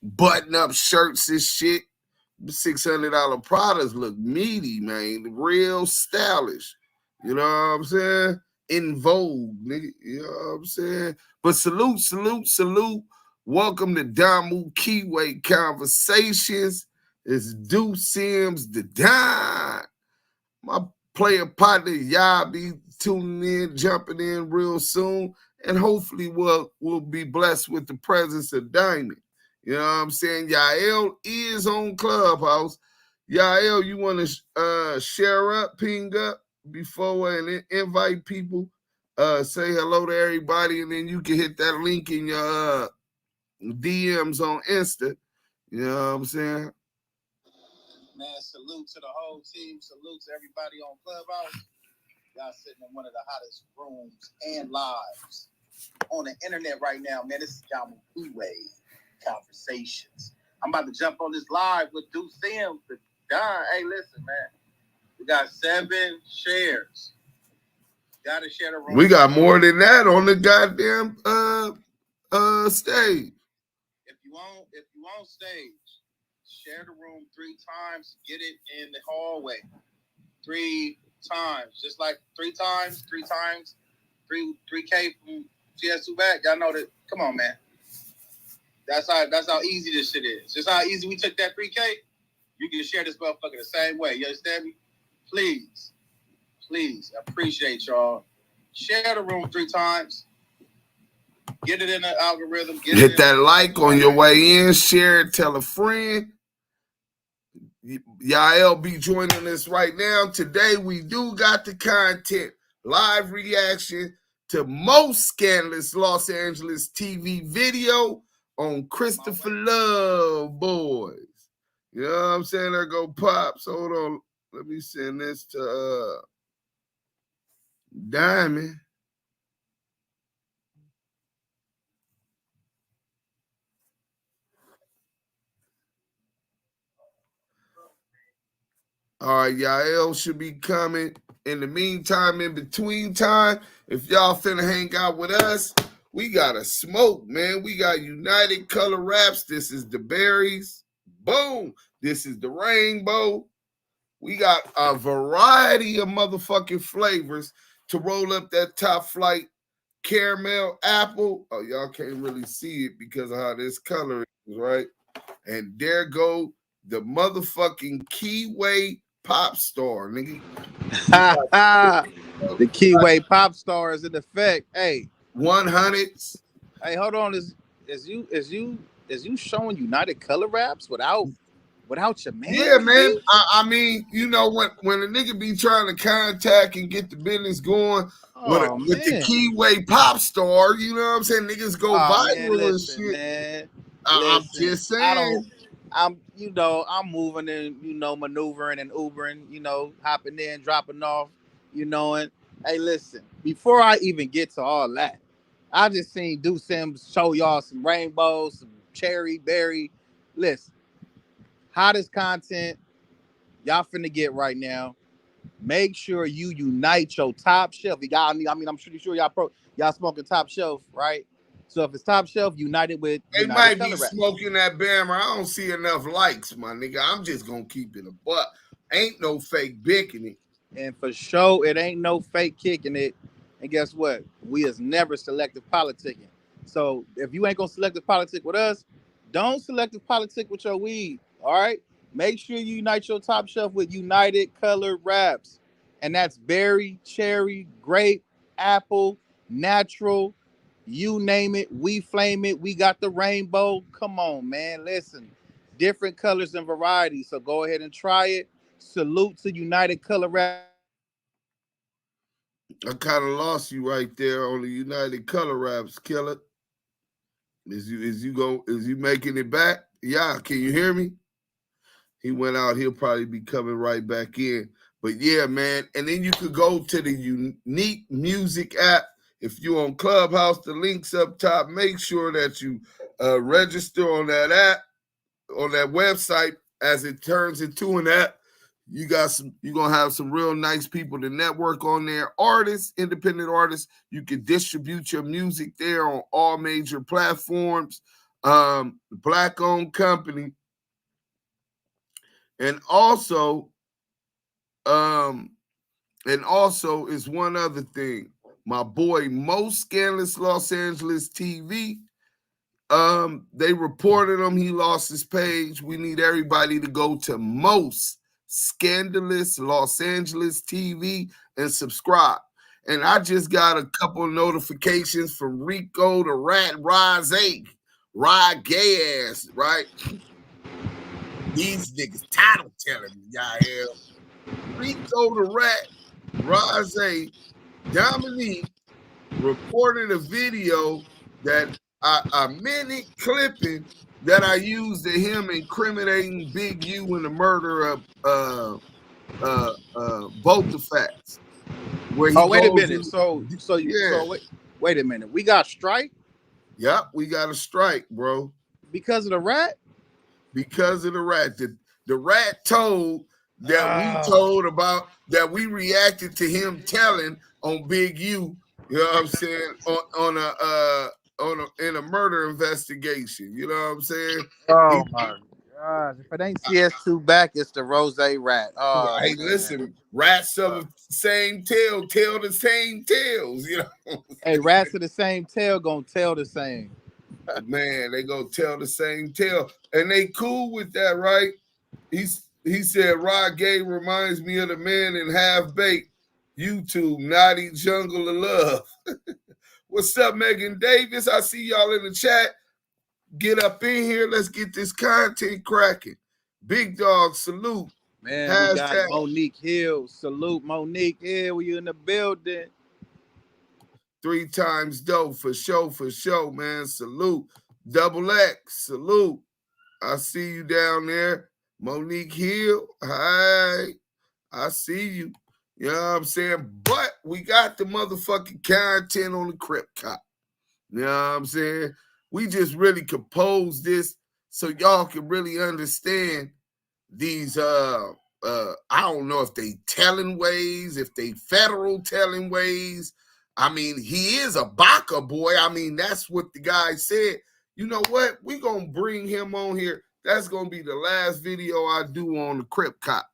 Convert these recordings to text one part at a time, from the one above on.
button-up shirts and shit. $600 products look meaty, man. Real stylish. You know what I'm saying? In vogue, nigga. You know what I'm saying? But salute. Welcome to Damu Kiwe Conversations. It's Deuce Sims, the Don. My player partner, y'all be tuning in, jumping in real soon. And hopefully we'll be blessed with the presence of Diamond. You know what I'm saying? Yael is on Clubhouse. Yael, you want to share up, ping up before and invite people? Say hello to everybody, and then you can hit that link in your DMs on Insta. You know what I'm saying? Man, salute to the whole team. Salute to everybody on Clubhouse. Y'all sitting in one of the hottest rooms and lives on the internet right now, man. This is Damu Kiwe Conversations. I'm about to jump on this live with Deuce Sims, the Don. Hey, listen, man. We got 7 shares. Gotta share the room. We got more than that on the goddamn stage. If you on stage, share the room 3 times. Get it in the hallway 3 times. Just like 3 times. 3K from GS2 back. Y'all know that. Come on, man. That's how easy this shit is. Just how easy we took that 3K. You can share this motherfucker the same way. You understand me? Please, appreciate y'all. Share the room 3 times. Get it in the algorithm. Hit that like on your way in. Share it. Tell a friend. Yael be joining us right now. Today we do got the content. Live reaction to most Scandalous Los Angeles TV video on Christopher Love Boys. You know what I'm saying? There go Pops. Hold on. Let me send this to Diamond. All right, Yael should be coming. In the meantime, in between time, if y'all finna hang out with us, we got a smoke, man. We got United Color Wraps. This is the berries. Boom. This is the rainbow. We got a variety of motherfucking flavors to roll up that top flight caramel apple. Oh, y'all can't really see it because of how this color is, right? And there go the motherfucking Kiwe Pop Star, nigga. The Kiwe Pop Star is in effect. Hey, 100s. Hey, hold on. Is you showing United Color Wraps without your man? Yeah, man. I mean, you know, when a nigga be trying to contact and get the business going with the Kiwe Pop Star, you know what I'm saying? Niggas go viral and shit. Man. I'm just saying. I'm moving and, maneuvering and Ubering, hopping in, dropping off, and hey, listen, before I even get to all that, I just seen Deuce Sims show y'all some rainbows, some cherry, berry. Listen, hottest content y'all finna get right now. Make sure you unite your top shelf. I'm pretty sure y'all smoking top shelf, right? So if it's top shelf, united with they might be smoking that Bammer. I don't see enough likes, my nigga. I'm just gonna keep it a buck. Ain't no fake bicking it. And for sure, it ain't no fake kicking it. And guess what? We is never selective politicking. So if you ain't gonna selective politic with us, don't selective politic with your weed. All right. Make sure you unite your top shelf with United Color Wraps. And that's berry, cherry, grape, apple, natural, you name it, we flame it. We got the rainbow. Come on, man. Listen, different colors and varieties. So go ahead and try it. Salute to United Color Wraps. I kind of lost you right there on the United Color Wraps, killer. Is you making it back? Yeah, can you hear me? He went out. He'll probably be coming right back in. But yeah, man. And then you could go to the Unique Music app. If you're on Clubhouse, the link's up top. Make sure that you register on that app, on that website, as it turns into an app. You're gonna have some real nice people to network on there. Artists, independent artists. You can distribute your music there on all major platforms. Black-owned company, and also is one other thing. My boy Scandalous Los Angeles TV. They reported him. He lost his page. We need everybody to go to Scandalous Los Angeles TV and subscribe. And I just got a couple of notifications from Rico the Rat Rose, Rod gay ass, right? These niggas title telling me, y'all. Rico the Rat Rose Dominique reported a video that a minute clipping that I used of him incriminating Big U in the murder of both the facts. Where he wait a minute. So yeah. wait a minute. We got strike? Yep, we got a strike, bro. Because of the rat? Because of the rat. The rat told that we told about that we reacted to him telling on Big U, you know what I'm saying, in a murder investigation. You know what I'm saying? Oh my gosh. If it ain't CS2 back, it's the Rose Rat. Oh, hey, listen, rats of the same tail tell the same tales, you know. Hey, rats of the same tail gonna tell the same. Man, they gonna tell the same tale. And they cool with that, right? He said Rod Gay reminds me of the man in Half Baked YouTube, Naughty Jungle of Love. What's up, Megan Davis? I see y'all in the chat. Get up in here. Let's get this content cracking. Big dog, salute. Man, we got Monique Hill. Salute, Monique Hill. We in the building. 3 times dope for show, man. Salute. Double X, salute. I see you down there. Monique Hill, hi. I see you. You know what I'm saying? But we got the motherfucking content on the Crip Cop. You know what I'm saying? We just really compose this so y'all can really understand these I don't know if they telling ways, if they federal telling ways. I mean, he is a Baka boy. I mean, that's what the guy said. You know what? We're gonna bring him on here. That's gonna be the last video I do on the Crip Cop.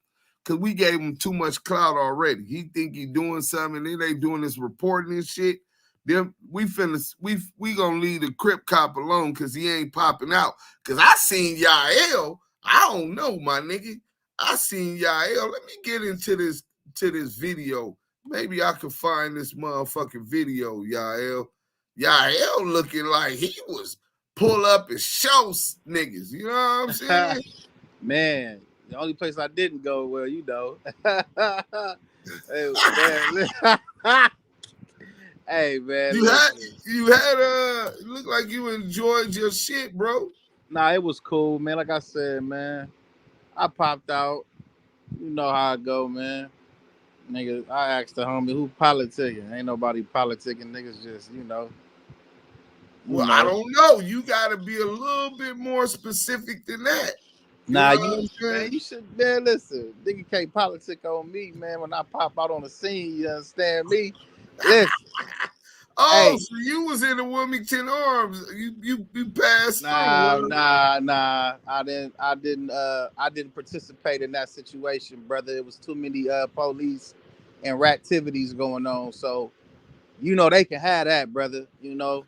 Cause we gave him too much clout already. He think he doing something, and then they doing this reporting and shit. Then we gonna leave the Crip Cop alone because he ain't popping out. Cause I seen Yael. I don't know, my nigga. I seen Yael. Let me get into this video. Maybe I can find this motherfucking video, Yael. Yael looking like he was pull up and show niggas. You know what I'm saying? Man, the only place I didn't go, well, you know. Hey, man. Hey, man. You had it looked like you enjoyed your shit, bro. Nah, it was cool, man. Like I said, man, I popped out. You know how I go, man. Nigga, I asked the homie who politicking. Ain't nobody politicking. Niggas just, you know. Well, I don't know. You got to be a little bit more specific than that. You should, man, listen. Nigga can't politic on me, man. When I pop out on the scene, you understand me? Listen. Hey. So you was in the Wilmington Arms. You passed through. Nah. I didn't participate in that situation, brother. It was too many police and rat activities going on. So, you know, they can have that, brother. You know.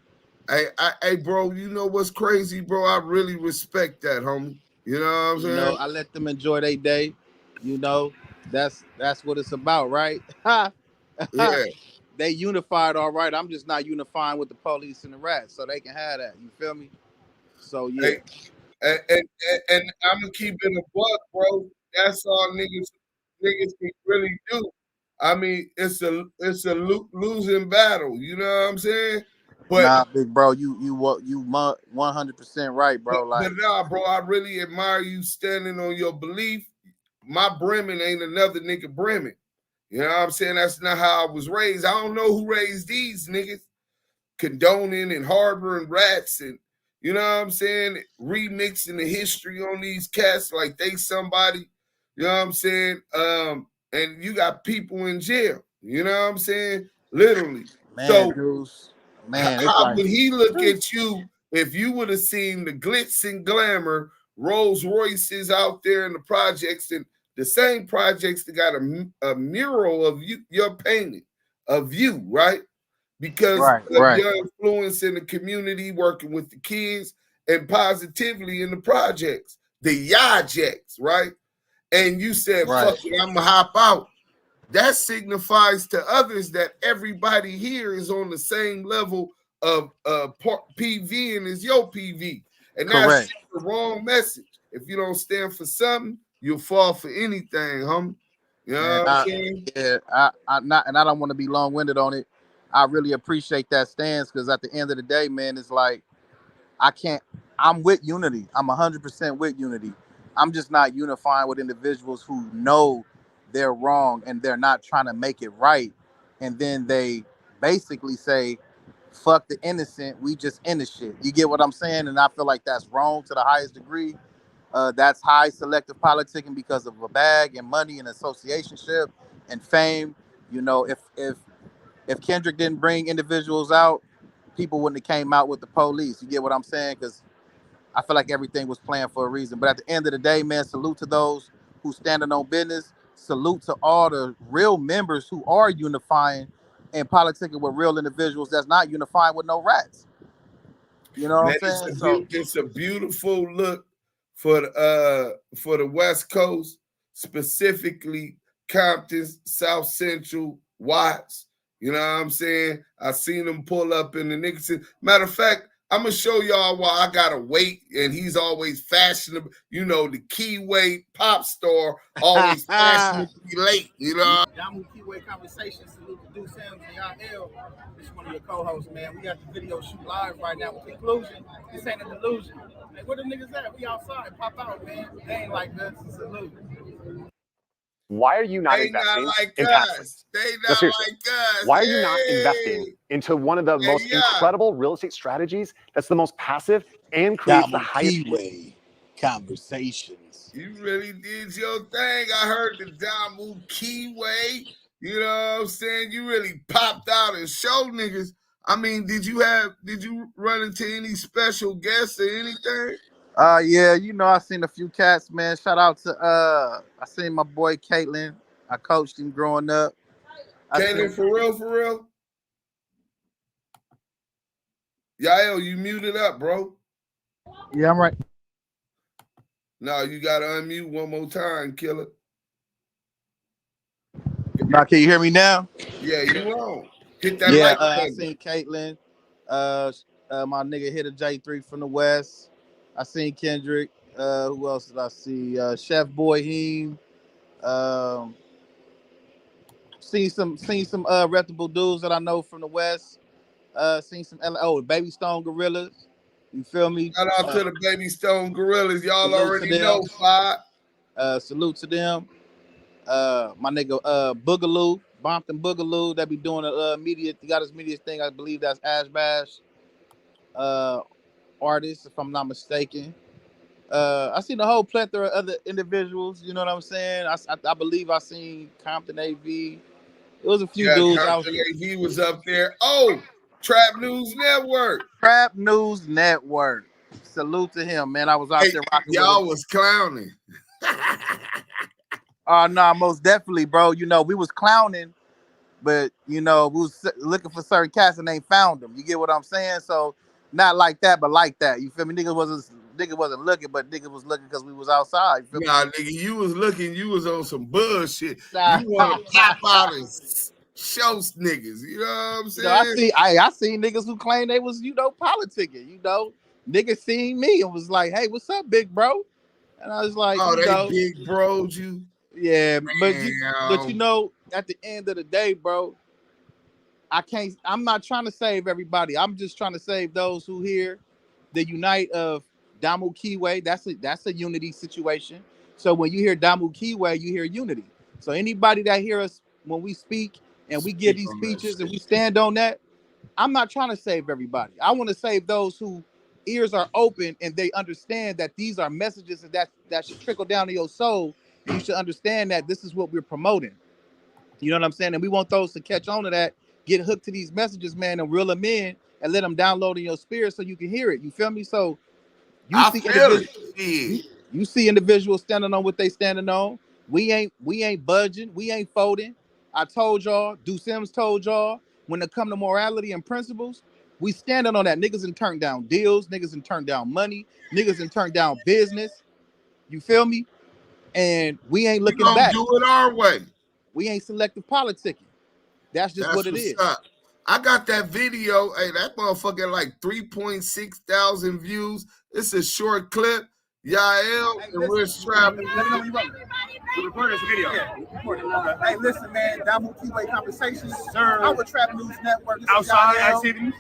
Hey, bro, you know what's crazy, bro? I really respect that, homie. You know what I'm saying? You know, I let them enjoy their day. You know, that's what it's about, right? Yeah. They unified, all right. I'm just not unifying with the police and the rats, so they can have that. You feel me? So yeah. Hey, and I'm gonna keep it a buck, bro. That's all niggas can really do. I mean, it's a losing battle. You know what I'm saying? But nah, big bro, you 100% right, bro. But nah, bro, I really admire you standing on your belief. My Bremen ain't another nigga Bremen. You know what I'm saying? That's not how I was raised. I don't know who raised these niggas condoning and harboring rats and, you know what I'm saying, remixing the history on these cats like they somebody, you know what I'm saying? And you got people in jail, you know what I'm saying? Literally. Man, so, Bruce, man, how would he look at you if you would have seen the glitz and glamour, Rolls Royces out there in the projects, and the same projects that got a mural of you, your painting of you, right? Because of your influence in the community, working with the kids, and positively in the projects, the Yajects, right? And you said, fuck it, I'm gonna hop out. That signifies to others that everybody here is on the same level of PV and is your PV. And that's the wrong message. If you don't stand for something, you'll fall for anything, homie. You know what I'm saying? Yeah, I don't want to be long-winded on it. I really appreciate that stance, because at the end of the day, man, it's like I'm with unity. I'm 100% with unity. I'm just not unifying with individuals who know they're wrong and they're not trying to make it right. And then they basically say, fuck the innocent, we just in the shit. You get what I'm saying? And I feel like that's wrong to the highest degree. That's high selective politicking because of a bag and money and associationship and fame. You know, if Kendrick didn't bring individuals out, people wouldn't have came out with the police. You get what I'm saying? Because I feel like everything was planned for a reason. But at the end of the day, man, salute to those who standing on business. Salute to all the real members who are unifying and politicking with real individuals that's not unifying with no rats. You know what I'm saying? It's a beautiful look for the West Coast, specifically Compton, South Central, Watts. You know what I'm saying? I seen him pull up in the Nixon. Matter of fact, I'm gonna show y'all why I gotta wait, and he's always fashionable. You know, the Kiwe pop star, always fashionably late. You know. Damu Kiwe conversation. Salute to Deuce Sims and Lahel. This is one of your co-hosts, man. We got the video shoot live right now with Conclusion. This ain't a delusion. Hey, where the niggas at? We outside. Pop out, man. They ain't like this. Salute. Why are you not investing in passive? Why are you not investing into one of the most incredible real estate strategies that's the most passive and creates the highest Kiwe conversations? You really did your thing. I heard the Damu Kiwe. You know what I'm saying? You really popped out and showed niggas. I mean, did you run into any special guests or anything? Yeah, you know, I seen a few cats, man. Shout out to I seen my boy Caitlin. I coached him growing up. Caitlin, for real? Yael, you muted up, bro. Yeah, I'm right. No, you gotta unmute one more time, killer. Now, can you hear me now? Yeah, you on. Hit that like button. I seen Caitlin. My nigga hit a J3 from the West. I seen Kendrick. Who else did I see? Chef Boy Heem. Seen some reputable dudes that I know from the West. Seen some Baby Stone Gorillas. You feel me? Shout out to the Baby Stone Gorillas. Y'all already know, Five. Salute to them. My nigga Boogaloo, Bompton Boogaloo, that be doing a media. He got his media thing. I believe that's Ash Bash. Artist, if I'm not mistaken. I seen a whole plethora of other individuals. You know what I'm saying? I believe I seen Compton AV. It was a few dudes. Compton AV was up there. Oh, Trap News Network. Trap News Network. Salute to him, man. I was out there rocking. Y'all was clowning. No, most definitely, bro. You know, we was clowning, but you know, we was looking for certain cats and they found them. You get what I'm saying? So not like that, but like that. You feel me? Nigga wasn't looking, but nigga was looking because we was outside. You feel me? Nigga, you was looking. You was on some bullshit. You want to pop out and show niggas. You know what I'm saying? You know, I seen niggas who claimed they was, you know, politicking. You know, niggas seen me and was like, "Hey, what's up, big bro?" And I was like, "Oh, they big bros you." Yeah, but you know, at the end of the day, bro, I'm not trying to save everybody. I'm just trying to save those who hear the unite of Damu Kiwe. That's a unity situation. So when you hear Damu Kiwe, you hear unity. So anybody that hear us when we speak and we give these speeches and we stand on that, I'm not trying to save everybody. I want to save those who ears are open and they understand that these are messages that should trickle down to your soul. You should understand that this is what we're promoting. You know what I'm saying? And we want those to catch on to that, get hooked to these messages, man, and reel them in and let them download in your spirit so you can hear it. You feel me? So you I see feel individuals, you see individuals standing on what they standing on. We ain't budging. We ain't folding. I told y'all, Do Sims told y'all, when it come to morality and principles, we standing on that. Niggas and turned down deals, niggas and turned down money, niggas and turned down business. You feel me? And we ain't looking back. Do it our way. We ain't selective politicking. That's just what it is. Up. I got that video. Hey, that motherfucker like 3.6 thousand views. It's a short clip. Yael and we're strapping. Let me know when you're ready. We're recording this video. Yeah, hey, listen, man. Damu Kiwe Conversations. Sir. Our Trap News Network. Outside activities.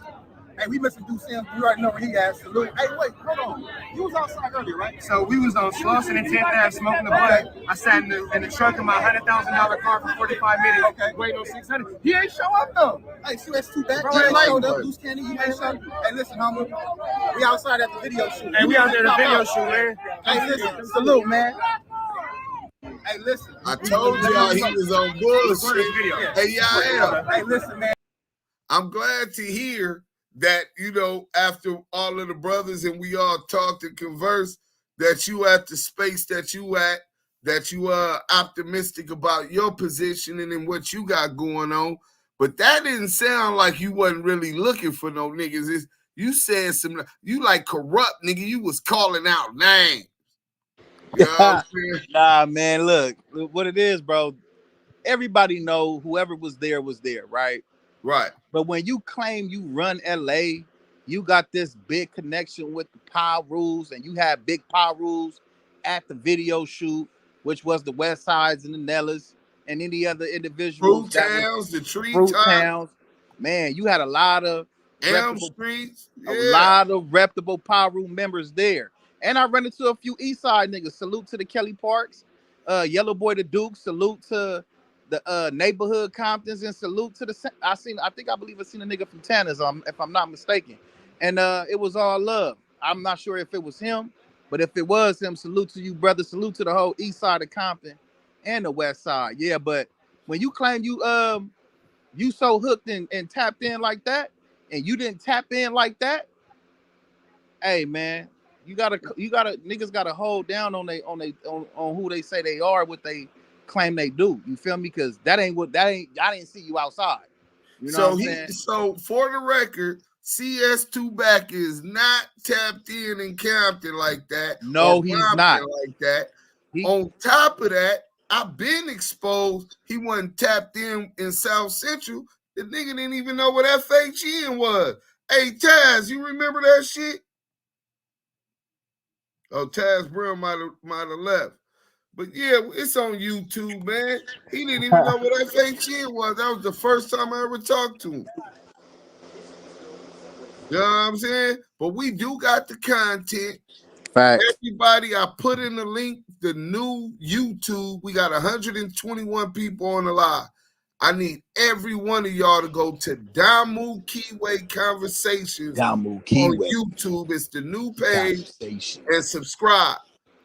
Hey, we missing Do Sims. You already know where he at. Salute. Hey, wait, hold on. You was outside earlier, right? So we was on Slauson and 10th Ave smoking the blunt. I sat in the truck in my $100,000 car for 45 minutes. Okay. Waiting on 600. He ain't show up though. Hey, see, that's too bad. Bro, You ain't like, showed up. Loose Candy, you ain't showed up. Hey, listen, homie. We outside at the video shoot. Hey, we out there at the video shoot, man. Hey, listen. Salute, man. Hey, listen. I told y'all he was on bullshit. Hey, Yael. Hey, listen, man. I'm glad to hear that, you know, after all of the brothers and we all talked and conversed, that you at the space that you at, that you are optimistic about your position and in what you got going on. But that didn't sound like you wasn't really looking for no niggas. You said you like corrupt nigga. You was calling out names. You know what I'm saying? Nah, man, look, what it is, bro. Everybody know whoever was there, right? Right. But when you claim you run LA, you got this big connection with the power rules, and you had big power rules at the video shoot, which was the West Sides and the Nellas and any other individuals. Fruit Towns, the Tree Towns. Man, you had a lot of Elm Streets. A lot of reputable power room members there. And I ran into a few East Side niggas. Salute to the Kelly Parks, Yellow Boy the Duke. Salute to the neighborhood Comptons, and salute to the. I believe I seen a nigga from Tanner's, if I'm not mistaken. And it was all love. I'm not sure if it was him, but if it was him, salute to you, brother. Salute to the whole East Side of Compton and the West Side. Yeah, but when you claim you so hooked and tapped in like that, and you didn't tap in like that, hey man, you gotta niggas gotta hold down on who they say they are, what they claim they do. You feel me? Because I didn't see you outside. You know what I'm saying? So for the record, CS2 back is not tapped in Compton like that. No, he's not like that. On top of that, I've been exposed. He wasn't tapped in South Central. The nigga didn't even know what FHN was. Hey Taz, you remember that shit? Oh, Taz Brown might have left. But yeah, it's on YouTube, man. He didn't even know what FHN was. That was the first time I ever talked to him. You know what I'm saying? But we do got the content. Facts. Everybody, I put in the link, the new YouTube. We got 121 people on the live. I need every one of y'all to go to Damu Kiwe Conversations on YouTube. It's the new page, and subscribe.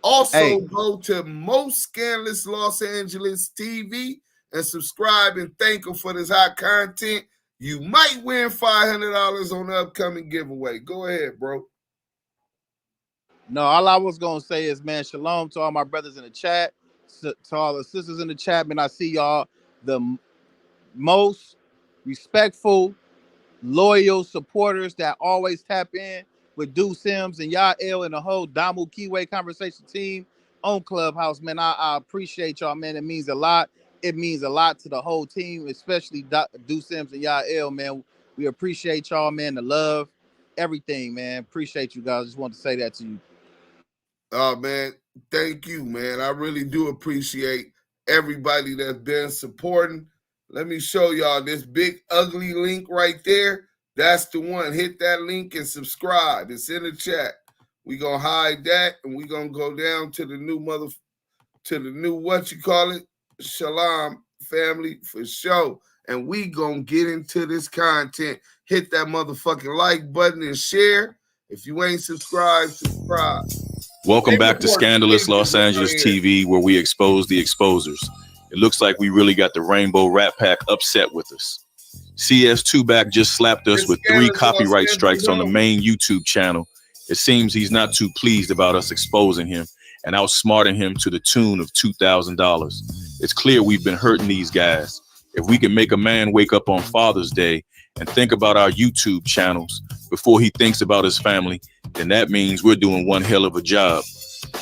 Also, go to Most Scandalous Los Angeles TV and subscribe and thank them for this hot content. You might win $500 on the upcoming giveaway. Go ahead, bro. No, all I was going to say is, man, shalom to all my brothers in the chat, to all the sisters in the chat. Man, I see y'all, the most respectful, loyal supporters that always tap in with Do Sims and Yael and the whole Damu Kiwe Conversation team on Clubhouse. Man, I appreciate y'all, man. It means a lot. It means a lot to the whole team, especially Do Sims and Yael, man. We appreciate y'all, man, the love, everything, man. Appreciate you guys. Just want to say that to you. Oh, man, thank you, man. I really do appreciate everybody that's been supporting. Let me show y'all this big, ugly link right there. That's the one. Hit that link and subscribe. It's in the chat. We're going to hide that, and we're going to go down to the new what you call it, Shalom family for sure. And we going to get into this content. Hit that motherfucking like button and share. If you ain't subscribed, subscribe. Welcome back to Scandalous Los Angeles TV, where we expose the exposers. It looks like we really got the Rainbow Rat Pack upset with us. CS2back just slapped us with 3 copyright strikes on the main YouTube channel. It seems he's not too pleased about us exposing him and outsmarting him to the tune of $2,000. It's clear we've been hurting these guys. If we can make a man wake up on Father's Day and think about our YouTube channels before he thinks about his family, then that means we're doing one hell of a job.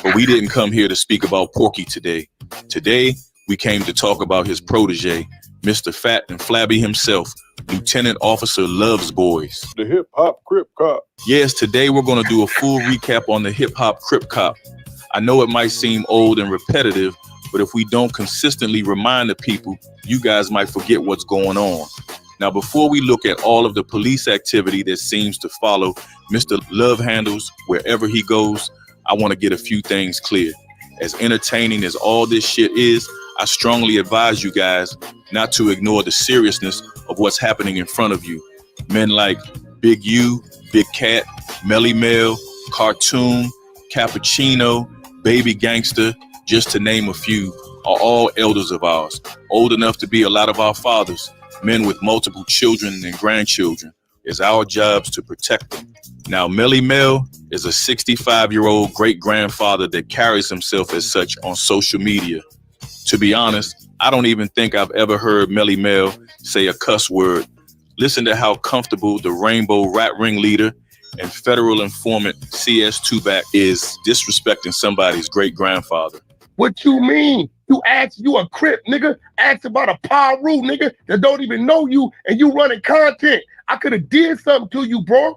But we didn't come here to speak about Porky today. Today, we came to talk about his protege, Mr. Fat and Flabby himself, Lieutenant Officer Loves Boys. The hip-hop Crip Cop. Yes, today we're going to do a full recap on the hip-hop Crip Cop. I know it might seem old and repetitive, but if we don't consistently remind the people, you guys might forget what's going on. Now, before we look at all of the police activity that seems to follow Mr. Love Handles wherever he goes, I want to get a few things clear. As entertaining as all this shit is, I strongly advise you guys not to ignore the seriousness of what's happening in front of you. Men like Big U, Big Cat, Melly Mel, Cartoon, Cappuccino, Baby Gangster, just to name a few, are all elders of ours, old enough to be a lot of our fathers, men with multiple children and grandchildren. It's our jobs to protect them. Now, Melly Mel is a 65-year-old great-grandfather that carries himself as such on social media. To be honest, I don't even think I've ever heard Melly Mel say a cuss word. Listen to how comfortable the Rainbow Rat ringleader and federal informant CS2back is disrespecting somebody's great-grandfather. What you mean? You ask, you a Crip, nigga. Ask about a Paru, nigga, that don't even know you, and you running content. I could have did something to you, bro.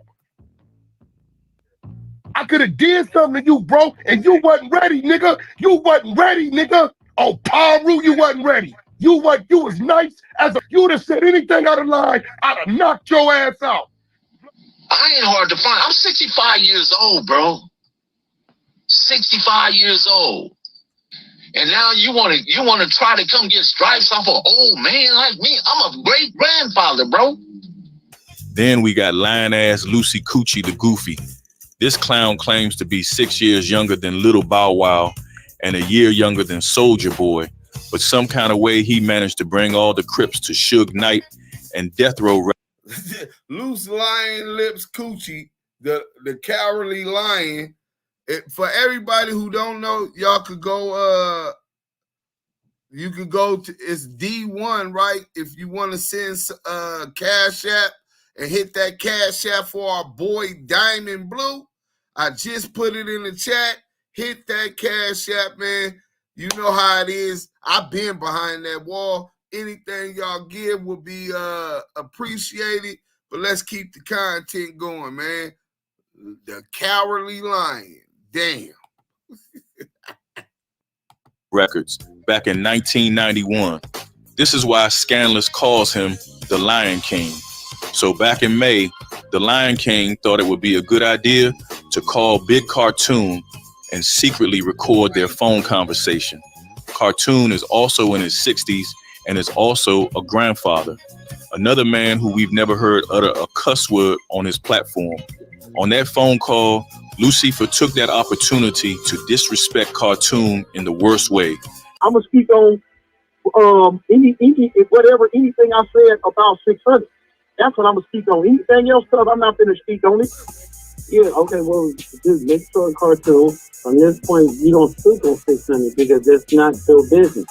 I could have did something to you, bro, and you wasn't ready, nigga. You wasn't ready, nigga. Oh, Paru, you wasn't ready. You was nice as a, you would have said anything out of line, I'd have knocked your ass out. I ain't hard to find. I'm 65 years old, bro. 65 years old. And now you want to try to come get stripes off an old man like me. I'm a great grandfather, bro. Then we got lying ass Lucy Coochie the Goofy. This clown claims to be 6 years younger than Little Bow Wow and a year younger than Soulja Boy, but some kind of way he managed to bring all the Crips to Suge Knight and Death Row. Loose Lion Lips Coochie, the cowardly lion. For everybody who don't know, y'all could go you could go to, it's D1, right? If you want to send Cash App and hit that Cash App for our boy Diamond Blue, I just put it in the chat. Hit that Cash App, man. You know how it is. I've been behind that wall. Anything y'all give will be appreciated, but let's keep the content going, man. The Cowardly Lion. Damn. Records back in 1991. This is why Scandalous calls him the Lion King. So back in May, the Lion King thought it would be a good idea to call Big Cartoon and secretly record their phone conversation. Cartoon is also in his 60s and is also a grandfather, another man who we've never heard utter a cuss word on his platform. On that phone call, Lucifer took that opportunity to disrespect Cartoon in the worst way. I'm gonna speak on anything I said about 600. That's what I'm gonna speak on. Anything else, cause I'm not gonna speak on it. Yeah, okay, well, just make sure Cartoon, from this point, you don't speak on 600 because that's not your business.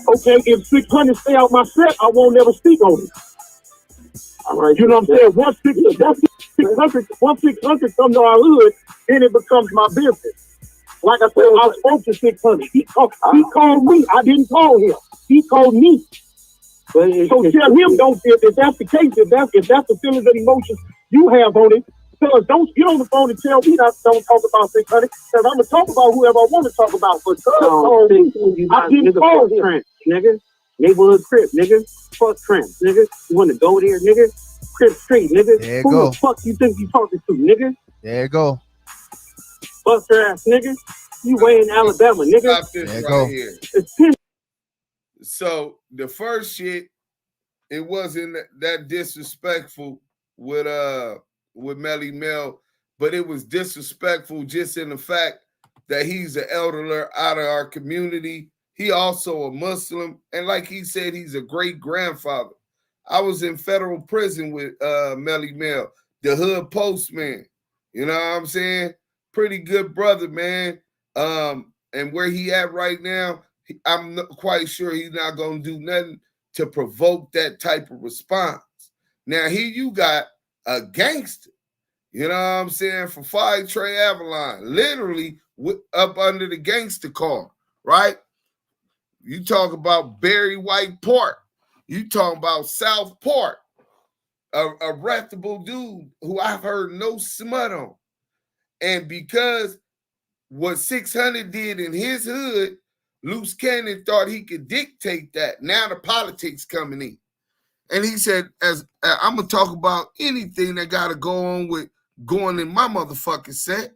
Okay, if 600 stay out my set, I won't never speak on it. All right, you know what I'm saying? Once 600 come to our hood, then it becomes my business. Like I said, I spoke to 600. He called me. I didn't call him. He called me. So tell him, don't, if that's the case, if that's the feelings and emotions you have on it, because don't get on the phone and tell me that don't talk about 600, because I'm going to talk about whoever I want to talk about. But I didn't call him. Trans, nigga. Neighborhood Crip, nigga. Fuck trans, nigga. You want to go there, nigga? Crip Street, nigga. There you Who go. the fuck you think you talking to, nigga? There you go. Fuck your ass, nigga. You way in Alabama, nigga. Stop this There you right go. here. It's 10. So the first shit, it wasn't that disrespectful with Melly Mel, but it was disrespectful just in the fact that he's an elder out of our community. He also a Muslim, and like he said, he's a great grandfather. I was in federal prison with Melly Mel, the hood postman. You know what I'm saying? Pretty good brother, man. And where he at right now, I'm not quite sure he's not going to do nothing to provoke that type of response. Now, here you got a gangster, you know what I'm saying, for Five Trey Avalon, literally up under the gangster car, right? You talk about Barry White Park. You talking about South Park, a reputable dude who I've heard no smut on. And because what 600 did in his hood, Loose Cannon thought he could dictate that. Now the politics coming in. And he said, as I'm going to talk about anything that got to go on with going in my motherfucking set.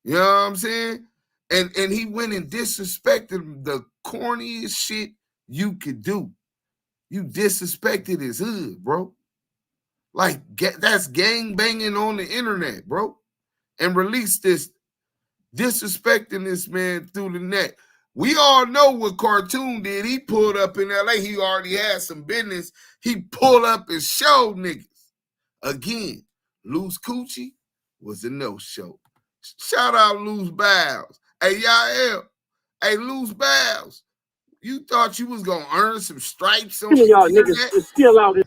You know what I'm saying? And he went and disrespected the corniest shit you could do. You disrespected his hood, bro. Like, that's gang banging on the internet, bro. And released this, disrespecting this man through the net. We all know what Cartoon did. He pulled up in LA. He already had some business. He pulled up and showed niggas. Again, Loose Coochie was a no-show. Shout out Loose Bows. Hey, y'all, hey, Loose Bows. You thought you was going to earn some stripes on y'all niggas is still out here.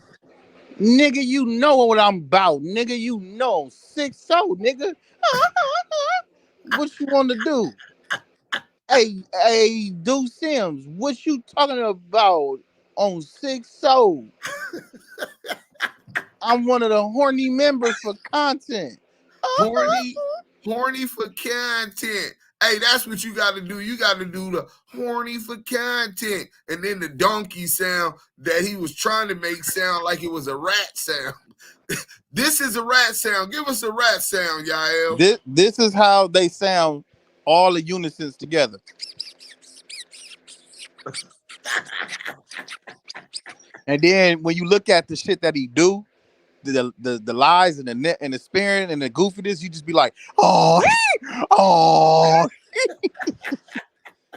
Nigga, you know what I'm about. Nigga, you know. 6-0, nigga. What you want to do? Hey, Do Sims, what you talking about on 6-0? I'm one of the horny members for content. Horny for content. Hey, that's what you got to do. You got to do the horny for content. And then the donkey sound that he was trying to make sound like it was a rat sound. This is a rat sound. Give us a rat sound, y'all. This is how they sound, all the unisons together. And then when you look at the shit that he do, the lies and the net and the sparing and the goofiness, you just be like, oh.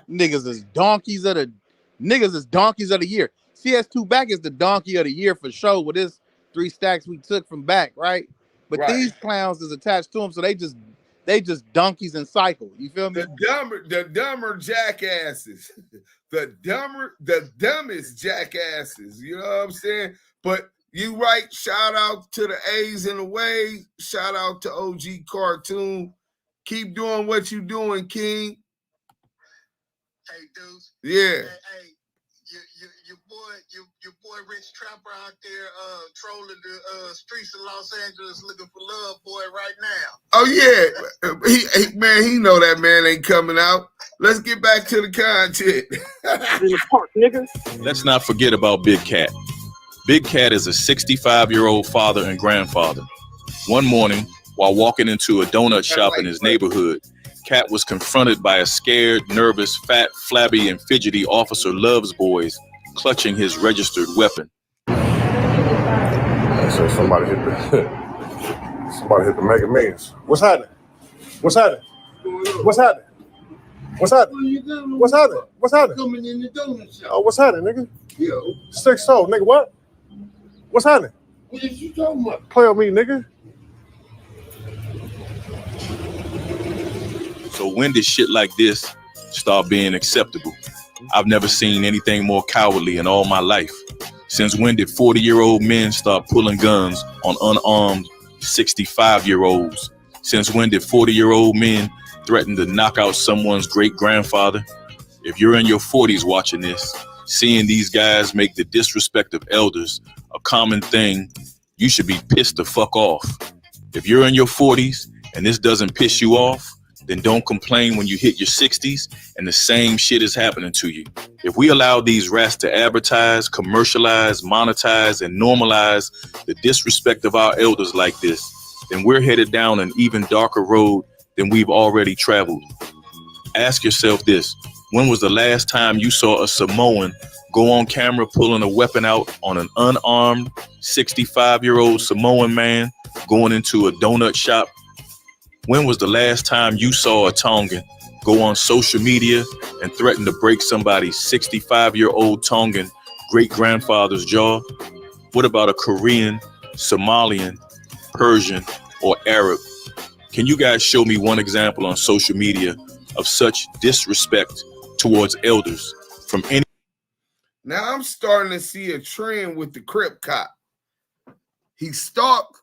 Niggas is donkeys of the year. CS2 Back is the donkey of the year for sure with this 3 stacks we took from Back, right? But these clowns is attached to them, so they just donkeys and cycle. You feel me? The dumber jackasses. The dumbest jackasses. You know what I'm saying? But you right. Shout out to the A's in the way. Shout out to OG Cartoon. Keep doing what you doing, King. Hey, dudes. Yeah. Hey, your boy Rich Trapper out there trolling the streets of Los Angeles looking for love, boy, right now. Oh yeah, he know that man ain't coming out. Let's get back to the content. In the park, nigga. Let's not forget about Big Cat. Big Cat is a 65-year-old father and grandfather. One morning, while walking into a donut shop in his neighborhood, Cat was confronted by a scared, nervous, fat, flabby, and fidgety Officer Loves boys clutching his registered weapon. So somebody hit the Mega Millions. What's happening? What's happening? What's happening? What's happening? What's happening? What's happening? Coming in the donut shop. Oh, what's happening, nigga? Yo. 6-0, nigga. What? What's happening? What is you talking about? Play on me, nigga. So when did shit like this start being acceptable? I've never seen anything more cowardly in all my life. Since when did 40-year-old men start pulling guns on unarmed 65-year-olds? Since when did 40-year-old men threaten to knock out someone's great-grandfather? If you're in your 40s watching this, seeing these guys make the disrespect of elders a common thing, you should be pissed the fuck off. If you're in your 40s and this doesn't piss you off, then don't complain when you hit your 60s and the same shit is happening to you. If we allow these rats to advertise, commercialize, monetize, and normalize the disrespect of our elders like this, then we're headed down an even darker road than we've already traveled. Ask yourself this: when was the last time you saw a Samoan go on camera pulling a weapon out on an unarmed 65-year-old Samoan man going into a donut shop? When was the last time you saw a Tongan go on social media and threaten to break somebody's 65-year-old Tongan great-grandfather's jaw? What about a Korean, Somalian, Persian, or Arab? Can you guys show me one example on social media of such disrespect towards elders from any? Now I'm starting to see a trend with the Crip Cop. He stalked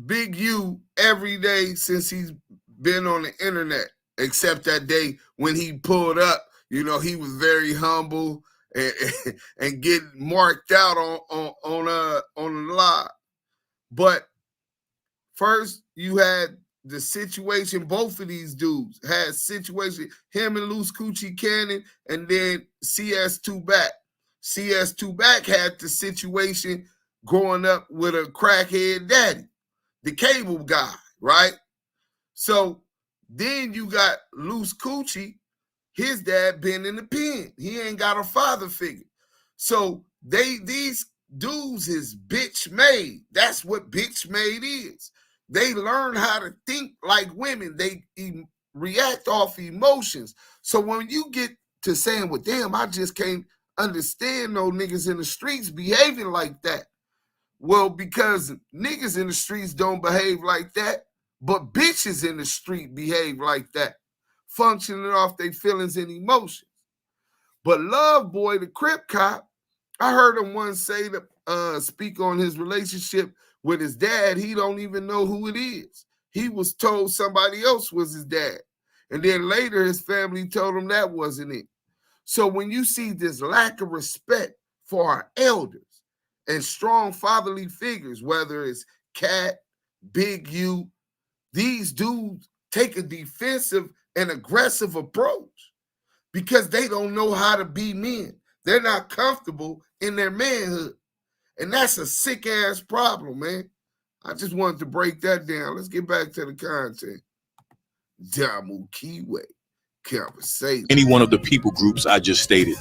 Big U every day since he's been on the internet, except that day when he pulled up. You know, he was very humble and getting marked out on the live. But first, you had the situation. Both of these dudes had situation. Him and Loose Coochie Cannon, and then CS2 Back. CS2 Back had the situation growing up with a crackhead daddy, the cable guy, right? So then you got Loose Coochie. His dad been in the pen. He ain't got a father figure. So these dudes is bitch made. That's what bitch made is. They learn how to think like women. They react off emotions. So when you get to saying, well, damn, I just can't understand no niggas in the streets behaving like that. Well, because niggas in the streets don't behave like that, but bitches in the street behave like that, functioning off their feelings and emotions. But Love Boy, the Crip Cop, I heard him once say to speak on his relationship with his dad. He don't even know who it is. He was told somebody else was his dad. And then later his family told him that wasn't it. So when you see this lack of respect for our elders and strong fatherly figures, whether it's Cat, Big U, these dudes take a defensive and aggressive approach because they don't know how to be men. They're not comfortable in their manhood. And that's a sick-ass problem, man. I just wanted to break that down. Let's get back to the content. Damu Kiwe conversation. Any one of the people groups I just stated.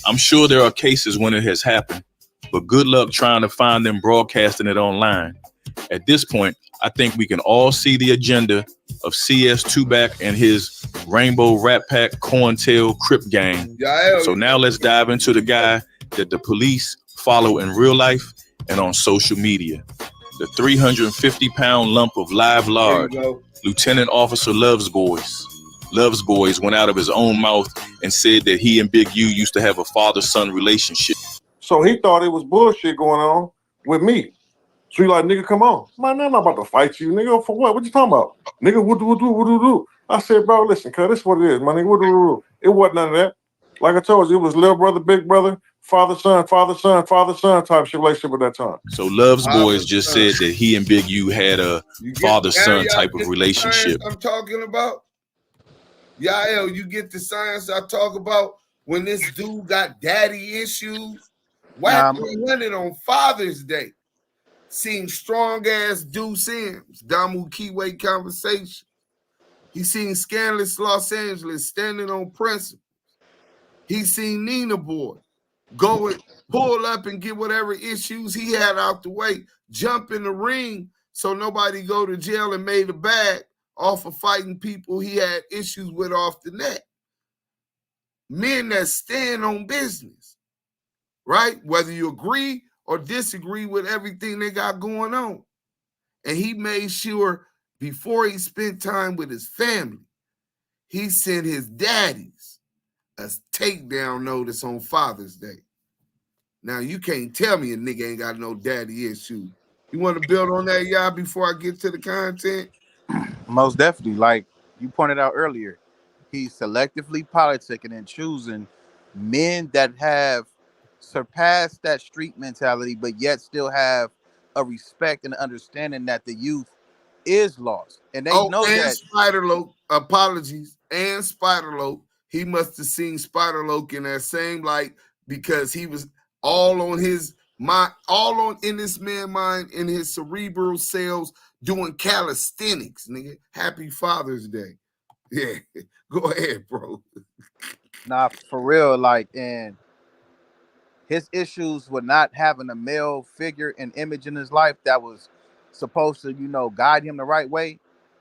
I'm sure there are cases when it has happened, but good luck trying to find them broadcasting it online. At this point, I think we can all see the agenda of CS2 Back and his Rainbow Rat Pack Corntail Crip Gang. So now let's dive into the guy that the police follow in real life and on social media. The 350-pound lump of live lard, Lieutenant Officer Loves Boys. Loves Boys went out of his own mouth and said that he and Big U used to have a father-son relationship. So he thought it was bullshit going on with me. So he like, nigga, come on. Man, I'm not about to fight you, nigga. For what? What you talking about? Nigga, what do? I said, bro, listen, cuz this is what it is, my nigga. What do? It wasn't none of that. Like I told you, it was little brother, big brother, father, son type shit relationship at that time. So Loves Boys just said that he and Big U had a father-son type of relationship. I'm talking about. Yael, you get the science I talk about when this dude got daddy issues. Whack 300 on Father's Day. Seen strong ass Do Sims, Damu Kiwe conversation. He seen Scandalous Los Angeles standing on principles. He seen Nina Boy go and pull up and get whatever issues he had out the way, jump in the ring so nobody go to jail and made a bag off of fighting people he had issues with off the net. Men that stand on business, right? Whether you agree or disagree with everything they got going on. And he made sure before he spent time with his family, he sent his daddies a takedown notice on Father's Day. Now, you can't tell me a nigga ain't got no daddy issue. You want to build on that, y'all, before I get to the content? Most definitely. Like you pointed out earlier, he's selectively politicking and choosing men that have surpassed that street mentality, but yet still have a respect and understanding that the youth is lost. And they know and that. Spider-Loke, apologies, and Spider-Loke, he must have seen Spider-Loke in that same light because he was all on his mind, in this man's mind, in his cerebral cells, doing calisthenics, nigga. Happy Father's Day. Yeah, go ahead, bro. Nah, for real, like, and his issues with not having a male figure and image in his life that was supposed to, guide him the right way.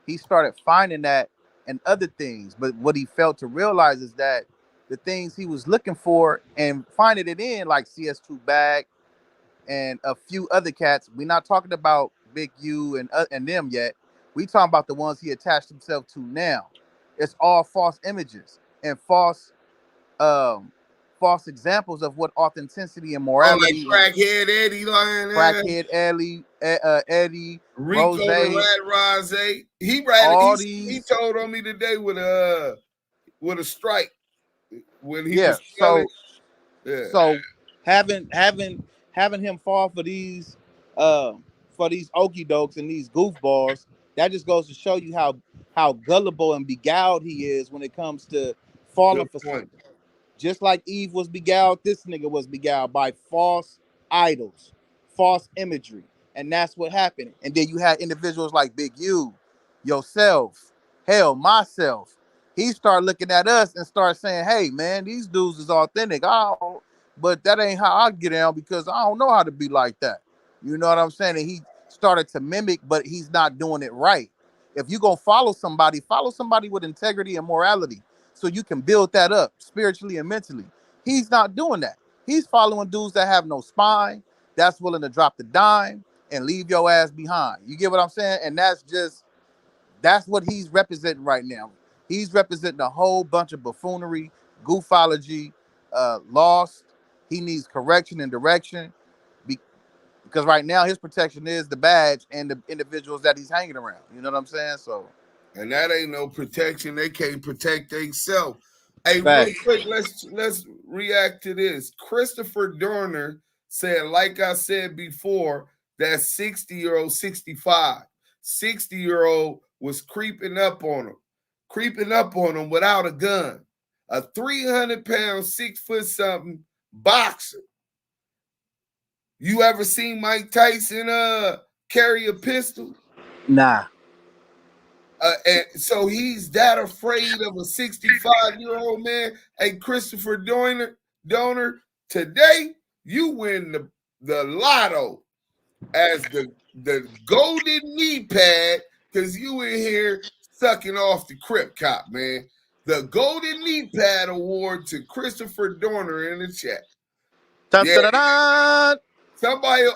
He started finding that in other things. But what he failed to realize is that the things he was looking for and finding it in, like CS2 Bag and a few other cats. We're not talking about Big U and them yet. We talking about the ones he attached himself to now. It's all false images and false examples of what authenticity and morality. Like Crackhead Eddie, Crackhead Eddie, Rico Rose, the Rat Rose. He told on me today with a strike when he was selling. So having him fall for these okie dokes and these goofballs, that just goes to show you how gullible and beguiled he is when it comes to falling for something. Just like Eve was beguiled, this nigga was beguiled by false idols, false imagery. And that's what happened. And then you had individuals like Big U, yourself, hell, myself. He started looking at us and started saying, hey, man, these dudes is authentic. But that ain't how I get down because I don't know how to be like that. You know what I'm saying? And he started to mimic, but he's not doing it right. If you're going to follow somebody with integrity and morality so you can build that up spiritually and mentally. He's not doing that. He's following dudes that have no spine, that's willing to drop the dime and leave your ass behind. You get what I'm saying? And that's what he's representing right now. He's representing a whole bunch of buffoonery, goofology, lost. He needs correction and direction because right now his protection is the badge and the individuals that he's hanging around. You know what I'm saying? So, and that ain't no protection. They can't protect themselves. Hey, real quick, let's react to this. Christopher Dorner said, like I said before, that 60-year-old, 65, 60-year-old was creeping up on him without a gun. A 300-pound, 6-foot-something boxer. You ever seen Mike Tyson carry a pistol? Nah. And so he's that afraid of a 65-year-old man. Hey, Christopher Donor, today you win the lotto as the golden knee pad because you in here sucking off the Crip Cop, man. The golden knee pad award to Christopher Dorner in the chat. Yeah. Somebody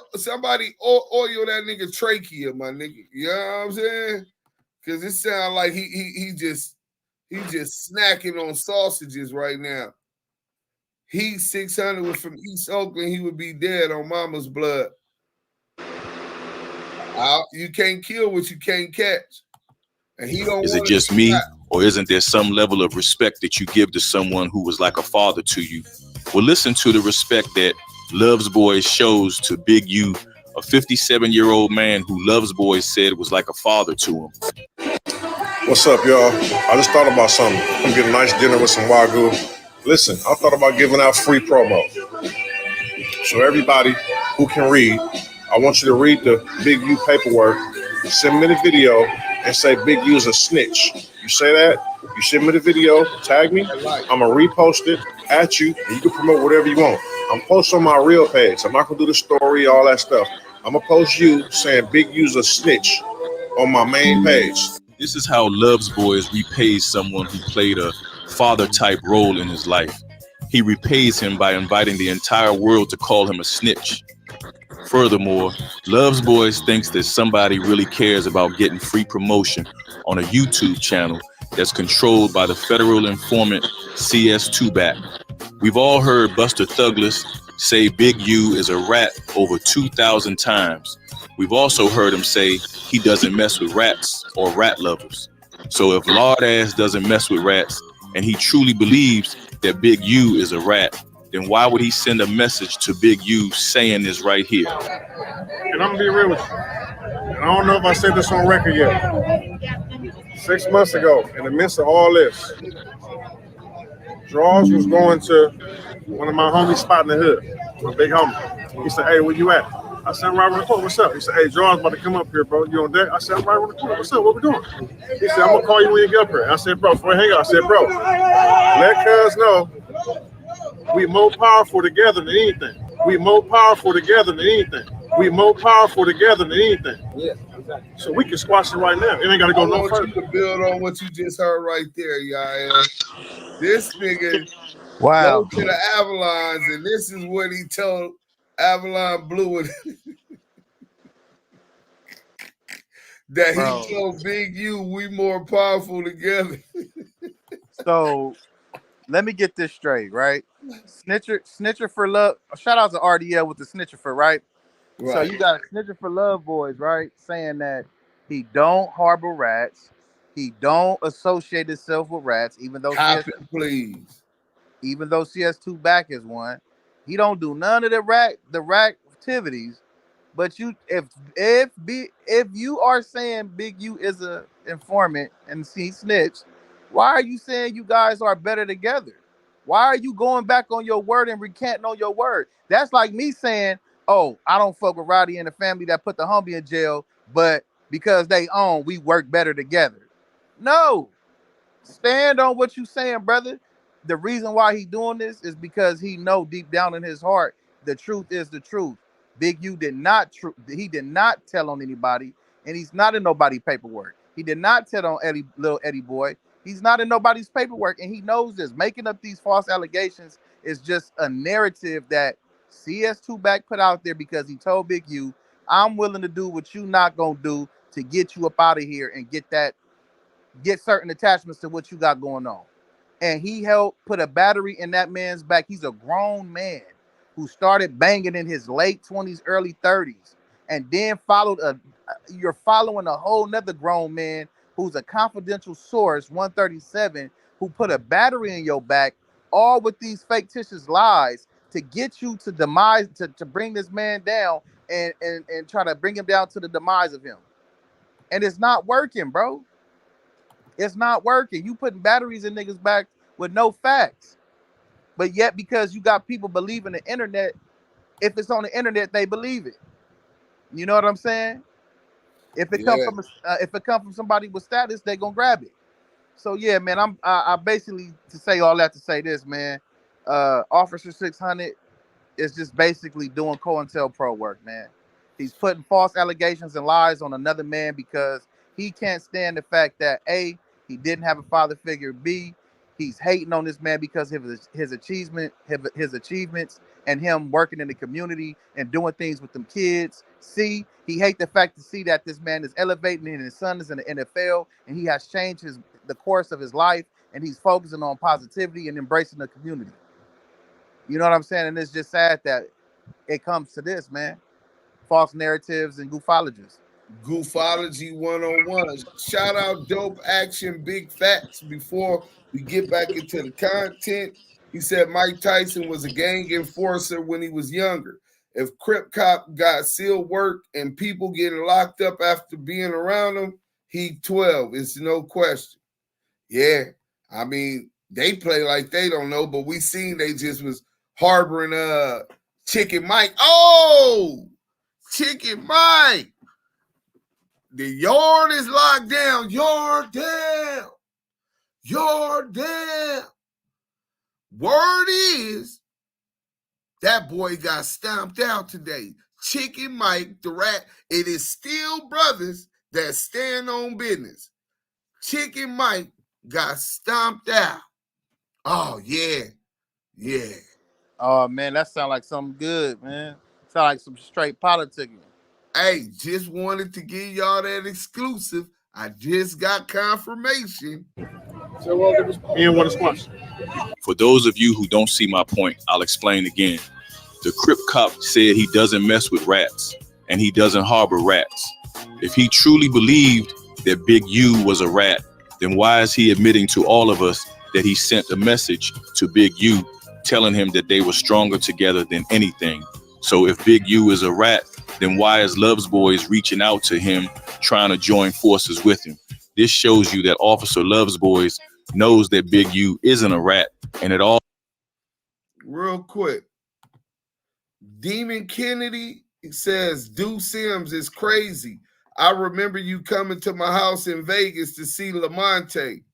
oil that nigga trachea, my nigga. You know what I'm saying? Because it sounds like he just snacking on sausages right now. He's 600 from East Oakland. He would be dead on mama's blood. You can't kill what you can't catch. And he don't. Is it just me, or isn't there some level of respect that you give to someone who was like a father to you? Well, listen to the respect that Loves Boys shows to Big U, a 57-year-old man who Loves Boys said was like a father to him. What's up, y'all? I just thought about something. I'm getting a nice dinner with some Wagyu. Listen, I thought about giving out free promo. So everybody who can read, I want you to read the Big U paperwork, send me the video, and say Big U's a snitch. You say that, you send me the video, tag me, I'm going to repost it at you, and you can promote whatever you want. I'm posting on my real page. I'm not going to do the story, all that stuff. I'm going to post you saying Big U's a snitch on my main page. This is how Loves Boys repays someone who played a father-type role in his life. He repays him by inviting the entire world to call him a snitch. Furthermore, Loves Boys thinks that somebody really cares about getting free promotion on a YouTube channel that's controlled by the federal informant CS2 back. We've all heard Buster Thuglis say Big U is a rat over 2,000 times. We've also heard him say he doesn't mess with rats or rat lovers. So if Lord Ass doesn't mess with rats and he truly believes that Big U is a rat, then why would he send a message to Big U saying this right here? And I'm gonna be real with you. I don't know if I said this on record yet. 6 months ago, in the midst of all this, Draws was going to one of my homies' spot in the hood, my big homie. He said, hey, where you at? I said, I'm right around the corner. What's up? He said, hey, Draws about to come up here, bro. You on deck? I said, I'm right around the corner. What's up? What we doing? He said, I'm gonna call you when you get up here. I said, bro, before I hang out, I said, bro, let cuz know we more powerful together than anything. We more powerful together than anything. We more powerful together than anything. Yeah, exactly. So we can squash it right now. It ain't got to go no further. To build on what you just heard right there, y'all. This nigga Wow. Go to the Avalons, and this is what he told Avalon Blue that Bro. he told Big U, we more powerful together. So let me get this straight, right? Snitcher for love. Shout out to RDL with the Snitcher for, right? So you got Snitcher for Love Boys, right? Saying that he don't harbor rats, he don't associate himself with rats, even though even though CS2 back is one, he don't do none of the rat activities. But if you are saying Big U is a informant and he snitched, why are you saying you guys are better together? Why are you going back on your word and recanting on your word? That's like me saying, oh, I don't fuck with Roddy and the family that put the homie in jail, but because they own, we work better together. No. Stand on what you saying, brother. The reason why he doing this is because he know deep down in his heart the truth is the truth. Big U did not he did not tell on anybody, and he's not in nobody's paperwork. He did not tell on little Eddie boy. He's not in nobody's paperwork, and he knows this. Making up these false allegations is just a narrative that CS2 back put out there because he told Big U, I'm willing to do what you not gonna do to get you up out of here and get certain attachments to what you got going on. And he helped put a battery in that man's back. He's a grown man who started banging in his late 20s, early 30s, and then you're following a whole nother grown man who's a confidential source, 137, who put a battery in your back, all with these fictitious lies to get you to demise, to bring this man down and try to bring him down to the demise of him. And it's not working, bro. It's not working. You putting batteries in niggas' back with no facts. But yet, because you got people believing the internet, if it's on the internet, they believe it. You know what I'm saying? If it come from somebody with status, they gonna grab it. So yeah, man, I basically to say all that to say this, man. Officer 600 is just basically doing COINTELPRO work, man. He's putting false allegations and lies on another man because he can't stand the fact that A, he didn't have a father figure. B, he's hating on this man because of his achievements and him working in the community and doing things with them kids. C, he hates the fact to see that this man is elevating and his son is in the NFL and he has changed the course of his life and he's focusing on positivity and embracing the community. You know what I'm saying? And it's just sad that it comes to this, man. False narratives and goofologies. Goofology 101. Shout out Dope Action Big Facts. Before we get back into the content, he said Mike Tyson was a gang enforcer when he was younger. If Crip Cop got sealed work and people getting locked up after being around him, he 12. It's no question. Yeah, I mean, they play like they don't know, but we seen they just was harboring Chicken Mike. Oh, Chicken Mike. The yard is locked down. Yard down. Yard down. Word is that boy got stomped out today. Chicken Mike, the rat. It is still brothers that stand on business. Chicken Mike got stomped out. Oh, yeah. Yeah. Oh, man, that sounds like something good, man. Sound like some straight politicking. Hey, just wanted to give y'all that exclusive. I just got confirmation. So, well, and what is question? For those of you who don't see my point, I'll explain again. The Crip Cop said he doesn't mess with rats and he doesn't harbor rats. If he truly believed that Big U was a rat, then why is he admitting to all of us that he sent a message to Big U telling him that they were stronger together than anything? So if Big U is a rat, then why is Love's Boys reaching out to him, trying to join forces with him? This shows you that Officer Love's Boys knows that Big U isn't a rat, and it all. Real quick, Demon Kennedy says, "Do Sims is crazy. I remember you coming to my house in Vegas to see Lamonte."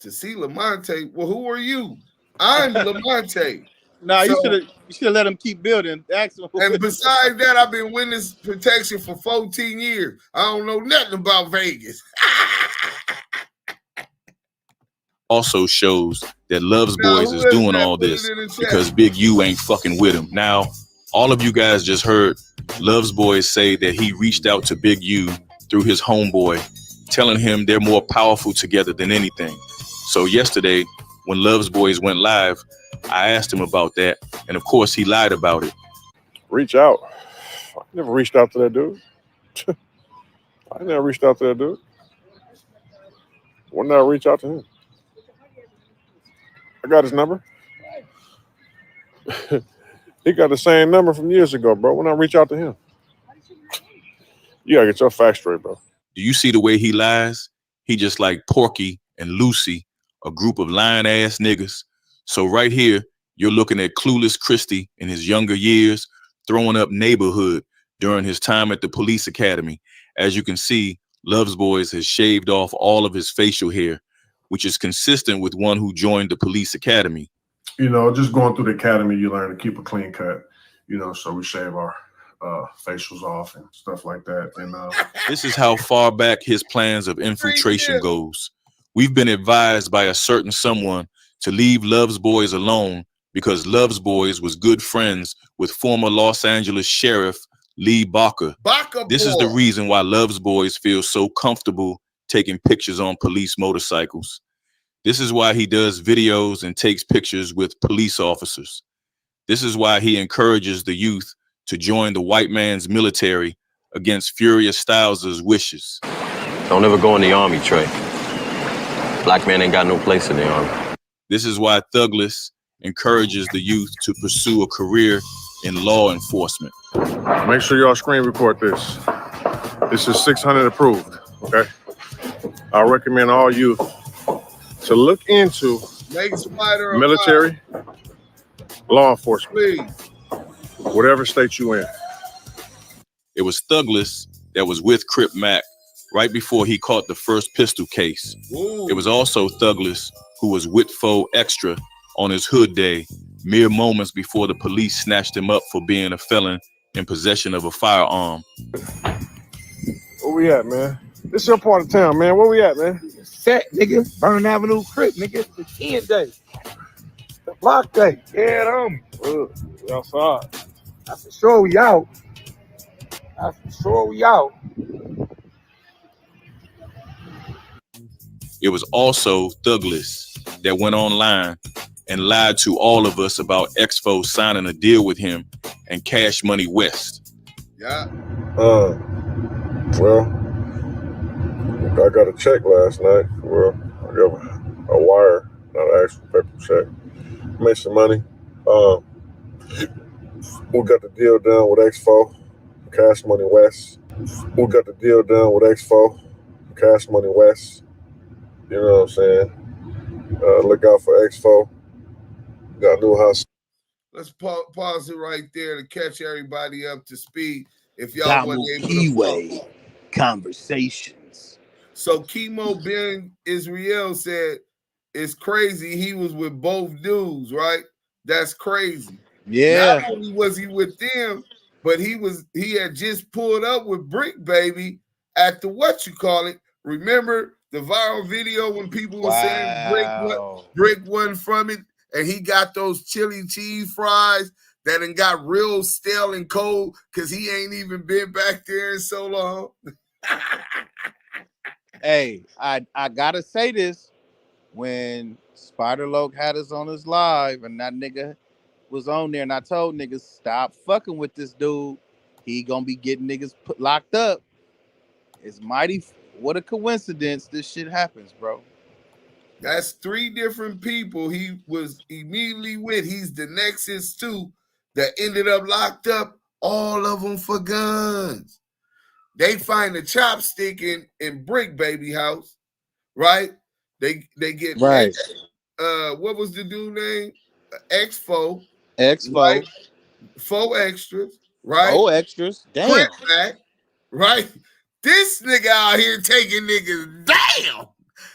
To see Lamonte? Well, who are you? I'm Lamonte. No, so, you should let him keep building. And besides that, I've been witness protection for 14 years. I don't know nothing about Vegas. also shows that Love's Boys is doing all this because Big U ain't fucking with him. Now, all of you guys just heard Love's Boys say that he reached out to Big U through his homeboy, telling him they're more powerful together than anything. So yesterday, when Love's Boys went live, I asked him about that, and of course he lied about it. Reach out. I never reached out to that dude. I never reached out to that dude. Why not reach out to him? I got his number. He got the same number from years ago, bro. Why not reach out to him? You gotta get your facts straight, bro. Do you see the way he lies? He just like Porky and Lucy, a group of lying ass niggas. So right here, you're looking at clueless Christie in his younger years, throwing up neighborhood during his time at the police academy. As you can see, Love's Boys has shaved off all of his facial hair, which is consistent with one who joined the police academy. You know, just going through the academy, you learn to keep a clean cut, you know, so we shave our facials off and stuff like that. And this is how far back his plans of infiltration goes. We've been advised by a certain someone to leave Love's Boys alone because Love's Boys was good friends with former Los Angeles Sheriff Lee Baca. This is the reason why Love's Boys feel so comfortable taking pictures on police motorcycles. This is why he does videos and takes pictures with police officers. This is why he encourages the youth to join the white man's military against Furious Styles' wishes. Don't ever go in the army, Trey. Black man ain't got no place in the army. This is why Thuggless encourages the youth to pursue a career in law enforcement. Make sure y'all screen record this. This is 600 approved, okay? I recommend all youth to look into military, law enforcement, please. Whatever state you in. It was Thuggless that was with Crip Mac right before he caught the first pistol case. Ooh. It was also Thuggless who was with Foe Extra on his hood day, mere moments before the police snatched him up for being a felon in possession of a firearm. Where we at, man? This is your part of town, man. Where we at, man? Set, nigga. Burn Avenue Crip, nigga. The 10 day. The block day. Yeah, we outside. That's for sure we out. That's for sure we out. It was also Thuggless that went online and lied to all of us about Exfo signing a deal with him and Cash Money West. Yeah. Well, I got a check last night. Well, I got a wire, not an actual paper check. Made some money. We got the deal done with Exfo, Cash Money West. We got the deal done with Exfo, Cash Money West. You know what I'm saying? Look out for Exfo. Got a new house. Let's pause it right there to catch everybody up to speed. If y'all Damu wasn't able Kiwe to Conversations. So Chemo Ben Israel said it's crazy he was with both dudes, right? That's crazy. Yeah. Not only was he with them, but he had just pulled up with Brick Baby at the remember the viral video when people were saying Brick won from it, and he got those chili cheese fries that done got real stale and cold because he ain't even been back there in so long. Hey, I gotta say this. When Spider Loke had us on his live and that nigga was on there and I told niggas, stop fucking with this dude. He gonna be getting niggas locked up. It's mighty. What a coincidence this shit happens, bro. That's 3 different people he was immediately with. He's the nexus too that ended up locked up, all of them for guns. They find a chopstick in Brick Baby house, right? They get right. What was the dude name? Exfo. Right? Four extras, right? Oh, extras. Damn. Crip Mac, right? This nigga out here taking niggas down.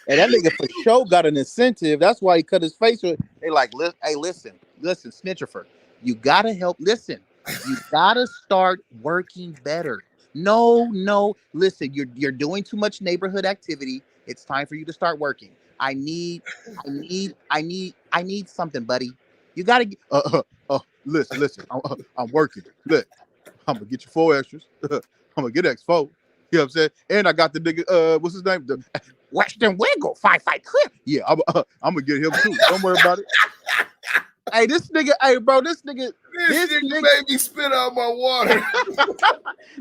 And that nigga for sure got an incentive. That's why he cut his face with. They like, hey, listen, Snitchifer. You gotta help. Listen, you gotta start working better. No, listen, you're doing too much neighborhood activity. It's time for you to start working. I need something, buddy. You gotta get. Listen. I'm working. Look, I'm gonna get you 4 extras. I'm gonna get X4. You know what I'm saying? And I got the nigga. What's his name? The Western Wiggle. Fight Crip. Yeah, I'm gonna get him too. Don't worry about it. Hey, this nigga. Hey, bro, this nigga made me spit out my water.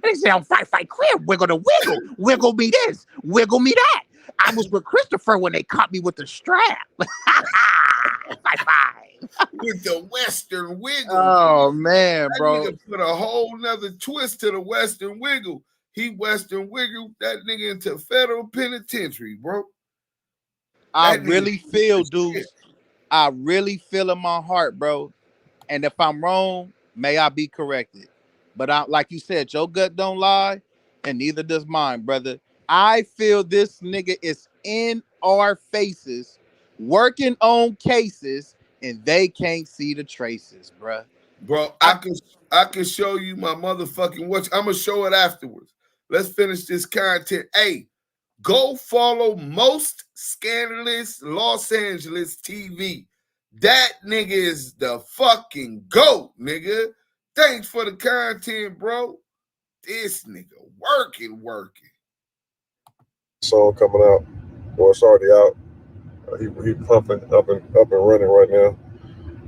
They say I'm Fight Crip. Wiggle the wiggle. Wiggle me this. Wiggle me that. I was with Christopher when they caught me with the strap. With the Western Wiggle. Oh man, that bro. Nigga put a whole nother twist to the Western Wiggle. He Western Wiggle that nigga into federal penitentiary, bro. I really feel, dude. I really feel in my heart, bro. And if I'm wrong, may I be corrected. But I, like you said, your gut don't lie, and neither does mine, brother. I feel this nigga is in our faces, working on cases, and they can't see the traces, bruh. Bro, I can show you my motherfucking watch. I'm gonna show it afterwards. Let's finish this content. Hey, go follow Most Scandalous Los Angeles TV. That nigga is the fucking GOAT, nigga. Thanks for the content, bro. This nigga working. Song coming out, or it's already out. He pumping up and running right now.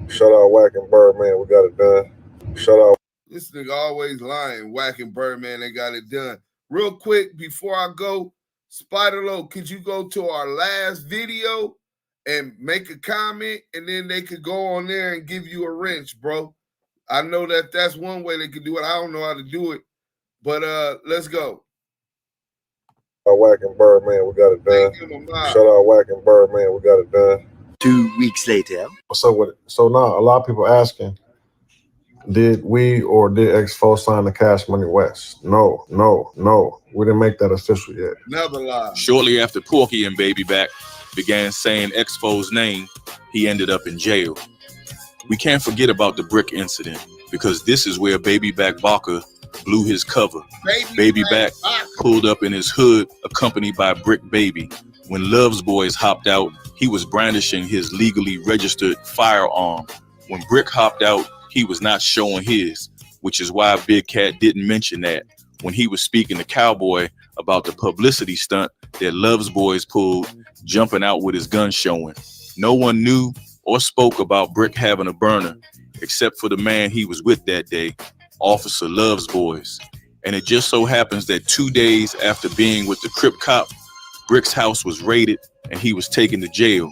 Shout out Whack and Birdman, we got it done. Shout out. This nigga always lying. Whack and Birdman, they got it done. Real quick before I go, Spider-Lo, could you go to our last video and make a comment, and then they could go on there and give you a wrench, bro? I know that's one way they could do it. I don't know how to do it, but let's go. Whack and Birdman, we got it done. Shout out Whack and Birdman, we got it done. 2 weeks later. What's up with it? So now a lot of people asking, did we or did X4 sign the Cash Money West? No. We didn't make that official yet. Never lie. Shortly after Porky and Baby Back began saying X4's name, he ended up in jail. We can't forget about the brick incident, because this is where Baby Back Baca blew his cover. Baby Back pulled up in his hood accompanied by Brick Baby. When Love's Boys hopped out, he was brandishing his legally registered firearm. When Brick hopped out, he was not showing his, which is why Big Cat didn't mention that when he was speaking to Cowboy about the publicity stunt that Love's Boys pulled, jumping out with his gun showing. No one knew or spoke about Brick having a burner, except for the man he was with that day, Officer Love's Boys. And it just so happens that 2 days after being with the Crip Cop, Brick's house was raided and he was taken to jail.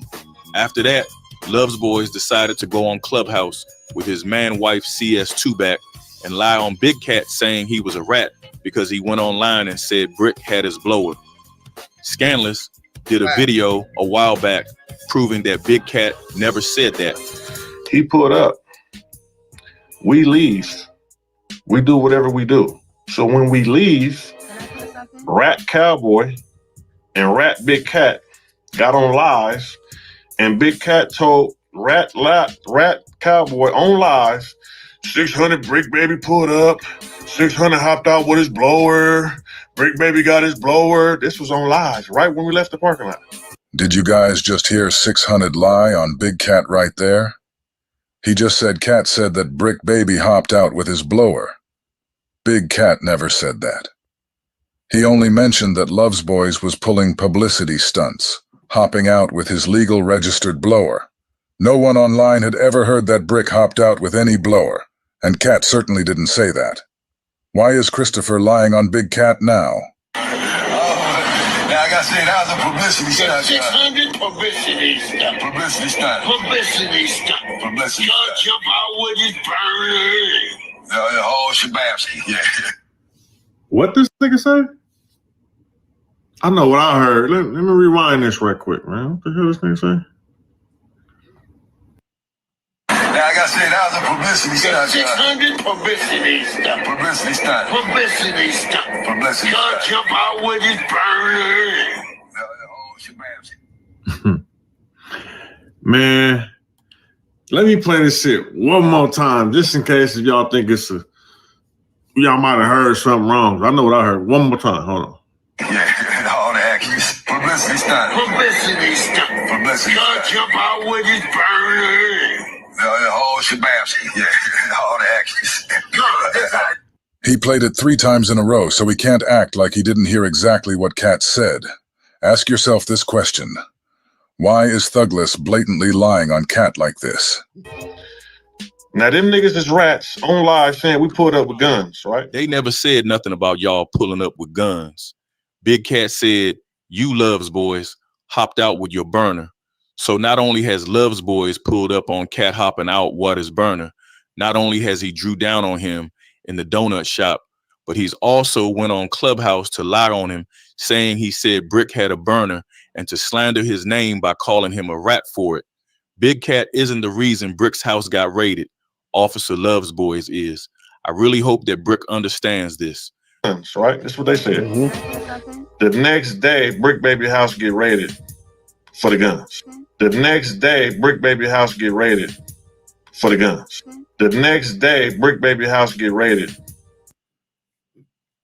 After that, Love's Boys decided to go on Clubhouse with his man-wife CS2 back and lie on Big Cat saying he was a rat because he went online and said Brick had his blower. Scandalous did a video a while back proving that Big Cat never said that. He pulled up. We leave. We do whatever we do. So when we leave, Rat Cowboy and Rat Big Cat got on live, and Big Cat told Rat Cowboy on live, 600 Brick Baby pulled up, 600 hopped out with his blower, Brick Baby got his blower. This was on live right when we left the parking lot. Did you guys just hear 600 lie on Big Cat right there? He just said Cat said that Brick Baby hopped out with his blower. Big Cat never said that. He only mentioned that Love's Boys was pulling publicity stunts, hopping out with his legal registered blower. No one online had ever heard that Brick hopped out with any blower, and Cat certainly didn't say that. Why is Christopher lying on Big Cat now? Like I said, that was a publicity stunt. 600 publicity stunt. Publicity stunt. Publicity stunt. Publicity Y'all stunt. jump out with his burner. The whole shabamski. Yeah. What this nigga say? I know what I heard. Let me rewind this right quick, man. What the hell this nigga say? Like I said, that was a publicity stunt. 600 publicity stunt. Publicity stunt. Publicity stunt. Publicity Y'all stunt. jump out with his burner. The whole shabamski. Man, let me play this shit one more time, just in case if y'all think y'all might have heard something wrong. I know what I heard. One more time. Hold on. Yeah, all the actions. Publicity Publicity stunt. Can't jump out with his burner. The whole shabam. Yeah, all the actions. He played it 3 times in a row, so he can't act like he didn't hear exactly what Cat said. Ask yourself this question. Why is Thugless blatantly lying on Cat like this? Now, them niggas is rats on live saying we pulled up with guns, right? They never said nothing about y'all pulling up with guns. Big Cat said, you Loves Boys hopped out with your burner. So not only has Loves Boys pulled up on Cat hopping out with his burner, not only has he drew down on him in the donut shop, but he's also went on Clubhouse to lie on him, saying he said Brick had a burner and to slander his name by calling him a rat for it. Big Cat isn't the reason Brick's house got raided. Officer Loves Boys is. I really hope that Brick understands this. Right? That's what they said. The next day, Brick Baby house get raided for the guns. The next day, Brick Baby house get raided for the guns. The next day, Brick Baby house get raided.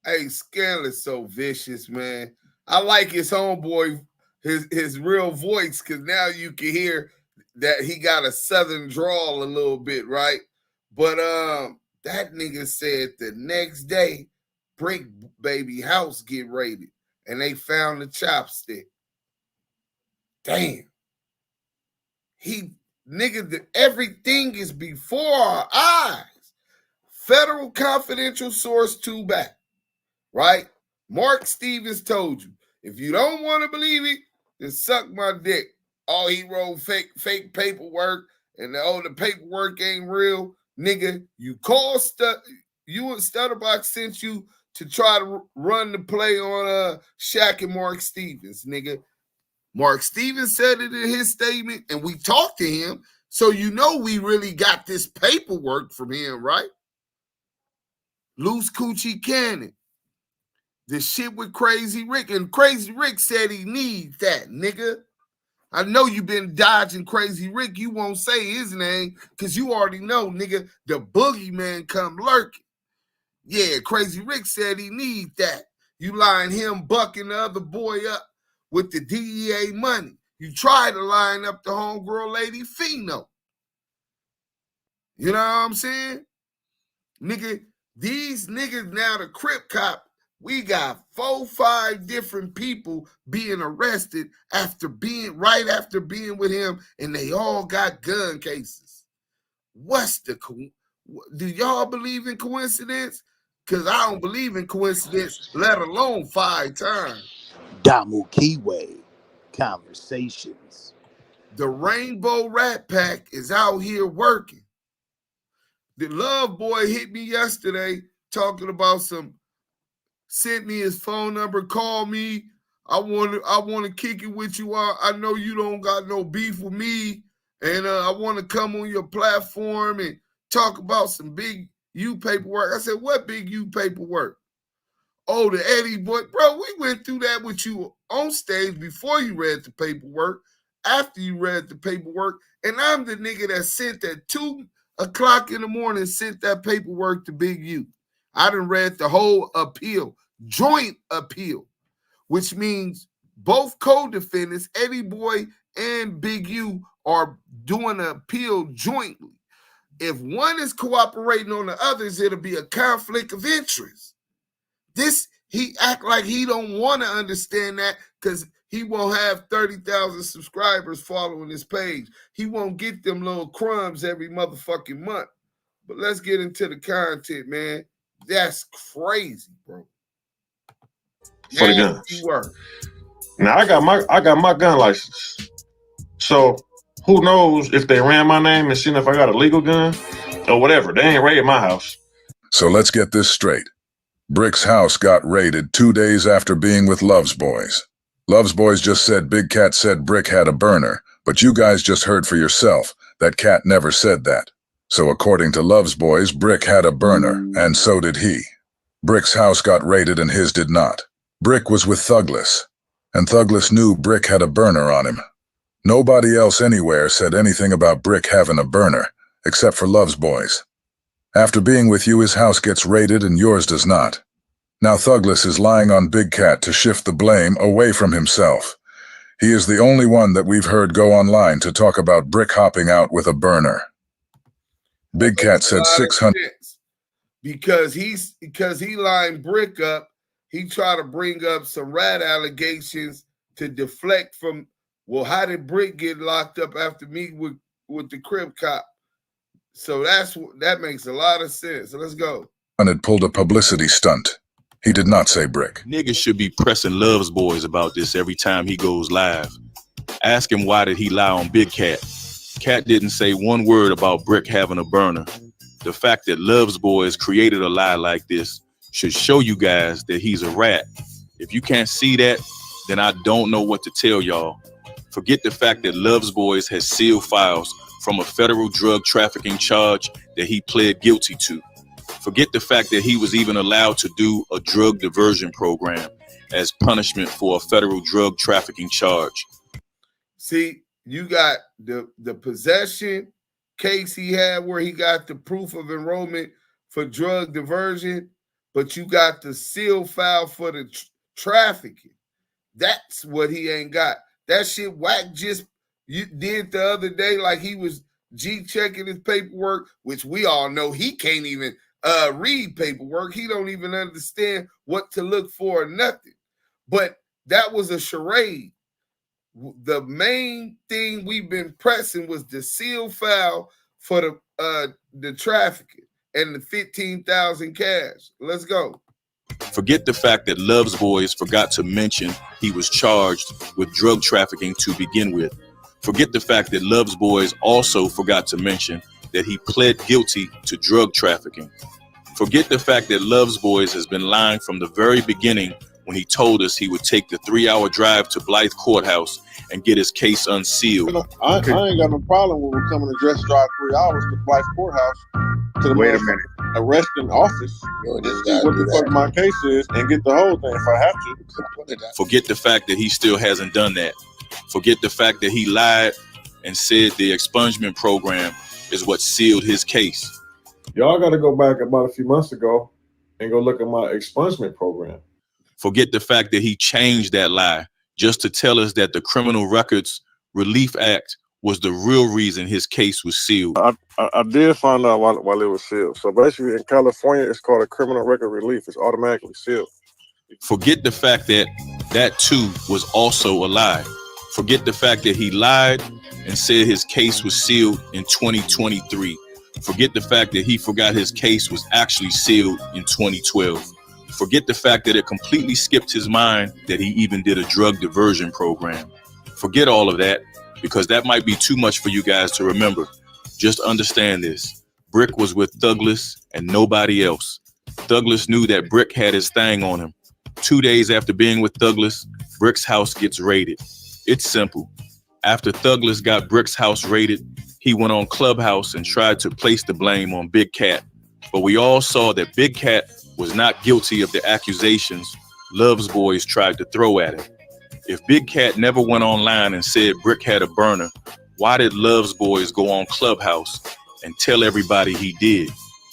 Hey, Scandalous so vicious, man. I like his homeboy, his real voice, because now you can hear that he got a southern drawl a little bit, right? But that nigga said the next day, Brick Baby house get raided, and they found the chopstick. Damn. Everything is before our eyes. Federal confidential source 2 back, right? Mark Stevens told you, if you don't want to believe it, then suck my dick. Oh, he wrote fake paperwork, and the paperwork ain't real. Nigga, you and Stutterbox sent you to try to run the play on Shaq and Mark Stevens, nigga. Mark Stevens said it in his statement, and we talked to him, so you know we really got this paperwork from him, right? Loose Coochie Cannon. The shit with Crazy Rick, and Crazy Rick said he needs that, nigga. I know you been dodging Crazy Rick. You won't say his name because you already know, nigga, the boogeyman come lurking. Yeah, Crazy Rick said he needs that. You line him bucking the other boy up with the DEA money. You try to line up the homegirl Lady Pheno. You know what I'm saying? Nigga, these niggas now, the Crip Cop, we got 4-5 different people being arrested right after being with him, and they all got gun cases. Do y'all believe in coincidence? Because I don't believe in coincidence, let alone 5 times. Damu Kiwe Conversations. The Rainbow Rat Pack is out here working. The Love Boy hit me yesterday talking about sent me his phone number, call me. I want to kick it with you. I know you don't got no beef with me, and I want to come on your platform and talk about some big U paperwork. I said, what big U paperwork? Oh, the Eddie boy. Bro, we went through that with you on stage before you read the paperwork, after you read the paperwork, and I'm the nigga that sent that 2 o'clock in the morning, sent that paperwork to Big U. I done read the whole appeal, joint appeal, which means both co-defendants, Eddie Boy and Big U, are doing an appeal jointly. If one is cooperating on the others, it'll be a conflict of interest. He act like he don't want to understand that because he won't have 30,000 subscribers following his page. He won't get them little crumbs every motherfucking month. But let's get into the content, man. That's crazy, bro. For the guns. Now I got my gun license. So who knows if they ran my name and seen if I got a legal gun or whatever. They ain't raided my house. So let's get this straight. Brick's house got raided 2 days after being with Loves Boys. Loves Boys just said Big Cat said Brick had a burner, but you guys just heard for yourself that Cat never said that. So according to Loves Boys, Brick had a burner, and so did he. Brick's house got raided and his did not. Brick was with Thugless, and Thugless knew Brick had a burner on him. Nobody else anywhere said anything about Brick having a burner, except for Loves Boys. After being with you, his house gets raided and yours does not. Now Thugless is lying on Big Cat to shift the blame away from himself. He is the only one that we've heard go online to talk about Brick hopping out with a burner. Big Cat said 600. Because he lined Brick up, he tried to bring up some rat allegations to deflect from, well, how did Brick get locked up after me with the Crip Cop? So that makes a lot of sense. So let's go. And had pulled a publicity stunt. He did not say Brick. Niggas should be pressing Love's Boys about this every time he goes live. Ask him why did he lie on Big Cat. Cat didn't say one word about Brick having a burner. The fact that Love's Boys created a lie like this should show you guys that he's a rat. If you can't see that, then I don't know what to tell y'all. Forget the fact that Love's Boys has sealed files from a federal drug trafficking charge that he pled guilty to. Forget the fact that he was even allowed to do a drug diversion program as punishment for a federal drug trafficking charge. See, you got the possession case he had where he got the proof of enrollment for drug diversion, but you got the seal file for the trafficking. That's what he ain't got. That shit Wack just did the other day, like he was G-checking his paperwork, which we all know he can't even read paperwork. He don't even understand what to look for or nothing. But that was a charade. The main thing we've been pressing was the seal file for the trafficking and the 15,000 cash. Let's go. Forget the fact that Love's Boys forgot to mention he was charged with drug trafficking to begin with. Forget the fact that Love's Boys also forgot to mention that he pled guilty to drug trafficking. Forget the fact that Love's Boys has been lying from the very beginning when he told us he would take the 3-hour drive to Blythe Courthouse and get his case unsealed. I ain't got no problem with coming to dress drive 3 hours to Blythe Courthouse to the arresting office. What the fuck my case is and get the whole thing if I have to. Forget the fact that he still hasn't done that. Forget the fact that he lied and said the expungement program is what sealed his case. Y'all got to go back about a few months ago and go look at my expungement program. Forget the fact that he changed that lie just to tell us that the Criminal Records Relief Act was the real reason his case was sealed. I did find out while it was sealed. So basically in California, it's called a criminal record relief. It's automatically sealed. Forget the fact that that too was also a lie. Forget the fact that he lied and said his case was sealed in 2023. Forget the fact that he forgot his case was actually sealed in 2012. Forget the fact that it completely skipped his mind that he even did a drug diversion program. Forget all of that, because that might be too much for you guys to remember. Just understand this. Brick was with Douglas and nobody else. Douglas knew that Brick had his thing on him. 2 days after being with Douglas, Brick's house gets raided. It's simple. After Douglas got Brick's house raided, he went on Clubhouse and tried to place the blame on Big Cat. But we all saw that Big Cat was not guilty of the accusations Love's Boys tried to throw at him. If Big Cat never went online and said Brick had a burner, why did Love's Boys go on Clubhouse and tell everybody he did?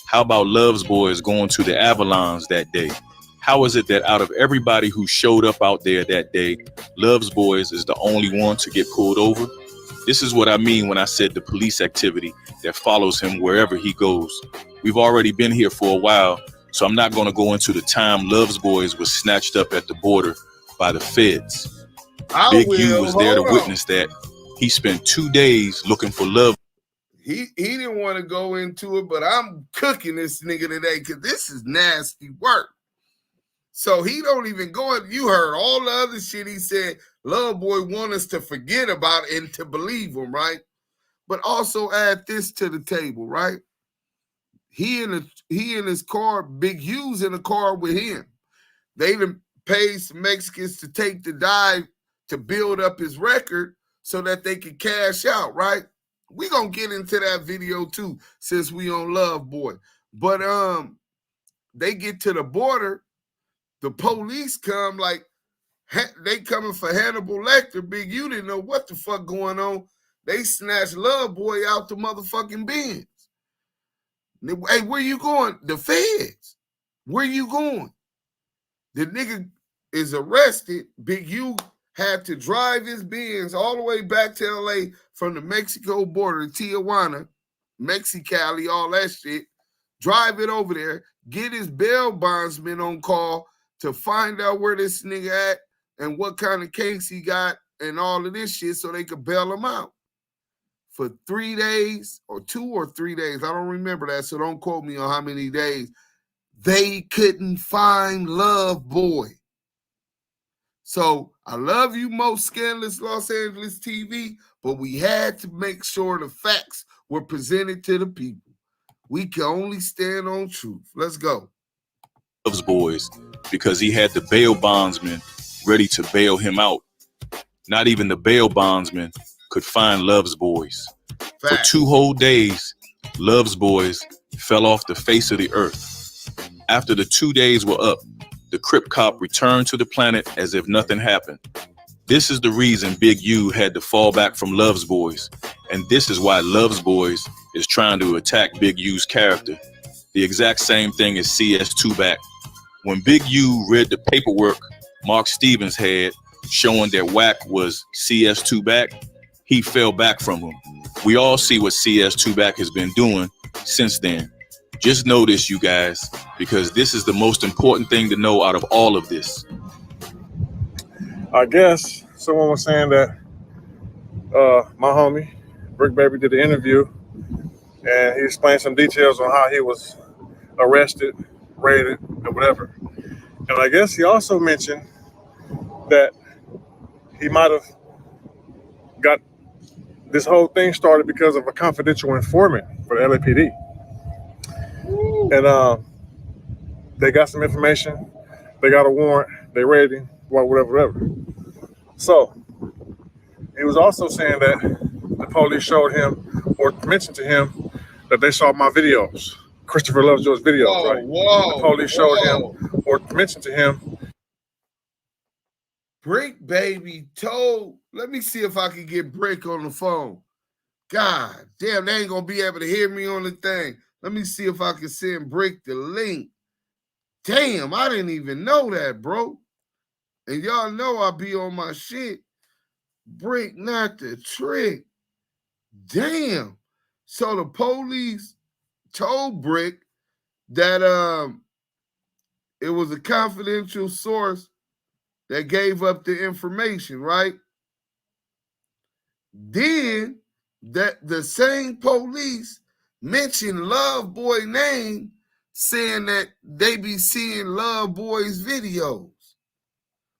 How about Love's Boys going to the Avalons that day? How is it that out of everybody who showed up out there that day, Love's Boys is the only one to get pulled over? This is what I mean when I said the police activity that follows him wherever he goes. We've already been here for a while, so I'm not going to go into the time Love's Boys was snatched up at the border by the feds. Big U was there to witness that. He spent 2 days looking for Love. He didn't want to go into it, but I'm cooking this nigga today because this is nasty work. So he don't even go. You heard all the other shit he said. Love Boy want us to forget about and to believe him, right? But also add this to the table, right? He in his car, Big U's in the car with him. They done paid some Mexicans to take the dive to build up his record so that they could cash out, right? We gonna get into that video too, since we on Love Boy. But they get to the border, the police come like they coming for Hannibal Lecter. Big U didn't know what the fuck going on. They snatched Love Boy out the motherfucking Benz. Hey, where you going? The feds. Where you going? The nigga is arrested. Big U had to drive his Benz all the way back to LA from the Mexico border, Tijuana, Mexicali, all that shit, drive it over there, get his bail bondsman on call to find out where this nigga at and what kind of case he got and all of this shit so they could bail him out. For 3 days or 2 or 3 days, I don't remember that, so don't quote me on how many days, they couldn't find Love Boy. So I love you most, Scandalous Los Angeles TV, but we had to make sure the facts were presented to the people. We can only stand on truth. Let's go. Loves Boys, because he had the bail bondsman ready to bail him out. Not even the bail bondsman could find Love's Boys. For 2 whole days, Love's Boys fell off the face of the earth. After the 2 days were up, the Crip Cop returned to the planet as if nothing happened. This is the reason Big U had to fall back from Love's Boys, and this is why Love's Boys is trying to attack Big U's character. The exact same thing as CS2 back. When Big U read the paperwork Mark Stevens had showing that Wack was CS2 back, he fell back from him. We all see what CS2 back has been doing since then. Just know this, you guys, because this is the most important thing to know out of all of this. I guess someone was saying that my homie, Brick Baby, did the interview and he explained some details on how he was arrested, raided, and whatever. And I guess he also mentioned that he might have got this whole thing started because of a confidential informant for the LAPD. And they got some information, they got a warrant, they raided him, whatever. So he was also saying that the police showed him or mentioned to him that they saw my videos, Christopher Lovejoy's videos, right? The police showed him or mentioned to him. Brick Baby told, let me see if I can get Brick on the phone. God damn, they ain't gonna be able to hear me on the thing. Let me see if I can send Brick the link. Damn, I didn't even know that, bro. And y'all know I be on my shit. Brick, not the trick. Damn. So the police told Brick that it was a confidential source that gave up the information, right? Then that the same police mentioned Love Boy name, saying that they be seeing Love Boy's videos.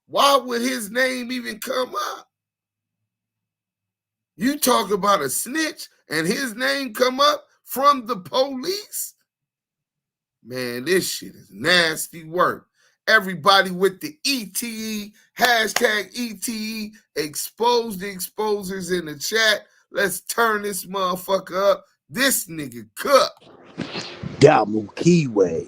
Why would his name even come up? You talk about a snitch and his name come up from the police? Man, this shit is nasty work. Everybody with the ETE, hashtag ETE, expose the exposers in the chat. Let's turn this motherfucker up. This nigga cooked. Damu Kiwe.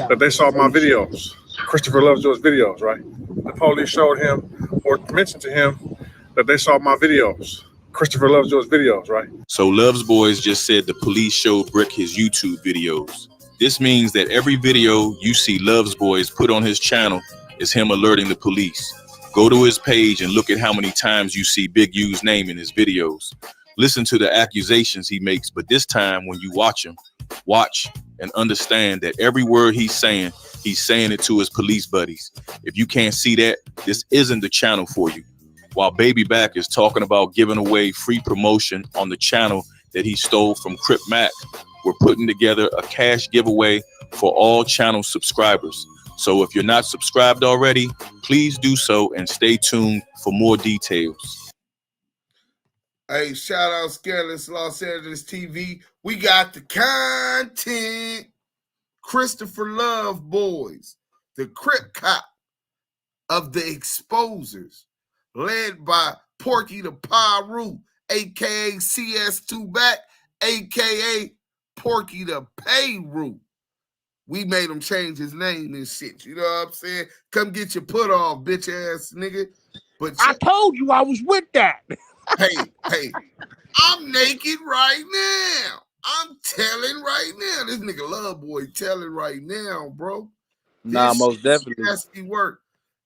That they saw my videos, Christopher Lovejoy's videos, right? The police showed him or mentioned to him that they saw my videos, Christopher Lovejoy's videos, right? So Love's Boys just said the police showed Brick his YouTube videos. This means that every video you see Love's Boys put on his channel is him alerting the police. Go to his page and look at how many times you see Big U's name in his videos. Listen to the accusations he makes, but this time when you watch him, watch and understand that every word he's saying it to his police buddies. If you can't see that, this isn't the channel for you. While Baby Back is talking about giving away free promotion on the channel that he stole from Crip Mac, we're putting together a cash giveaway for all channel subscribers. So if you're not subscribed already, please do so and stay tuned for more details. Hey, shout out Scandalous Los Angeles TV. We got the content. Christopher Love Boys, the Crip Cop of the Exposers, led by Porky the Pyru, a.k.a. CS2 Back, a.k.a. Porky the Payru. We made him change his name and shit. You know what I'm saying? Come get your put off, bitch ass nigga. But I told you I was with that. Hey, I'm naked right now. I'm telling right now. This nigga Love Boy telling right now, bro. Nah, most definitely. Nasty work.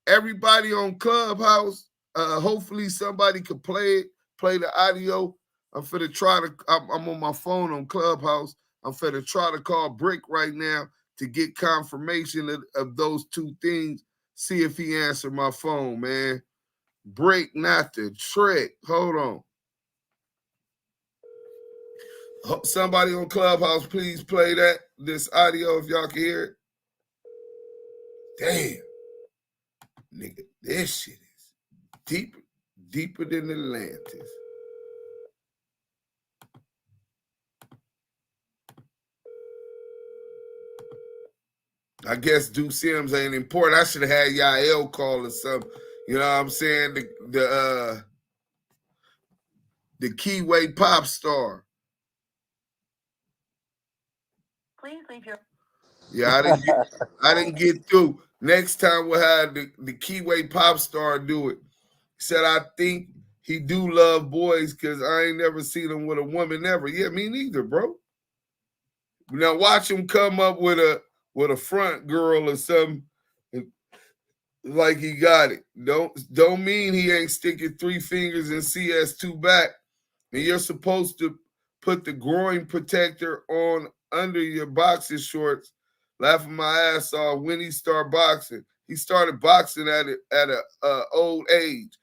Everybody on Clubhouse, Hopefully somebody could play the audio. I'm finna try to. I'm on my phone on Clubhouse. I'm finna try to call Brick right now to get confirmation of those two things. See if he answered my phone, man. Brick, not the trick. Hold on. Somebody on Clubhouse, please play this audio if y'all can hear it. Damn. Nigga, this shit is deeper than Atlantis. I guess Duke Sims ain't important. I should have had Yael call or something. You know what I'm saying? The Kiwe pop star. Please leave your. Yeah, I didn't get through. Next time we'll have the Kiwe pop star do it. He said, I think he do love boys because I ain't never seen him with a woman ever. Yeah, me neither, bro. Now watch him come up with a front girl or something like he got it. Don't mean he ain't sticking 3 fingers in CS2 back. And you're supposed to put the groin protector on under your boxing shorts. Laughing my ass off when he started boxing. He started boxing at a old age.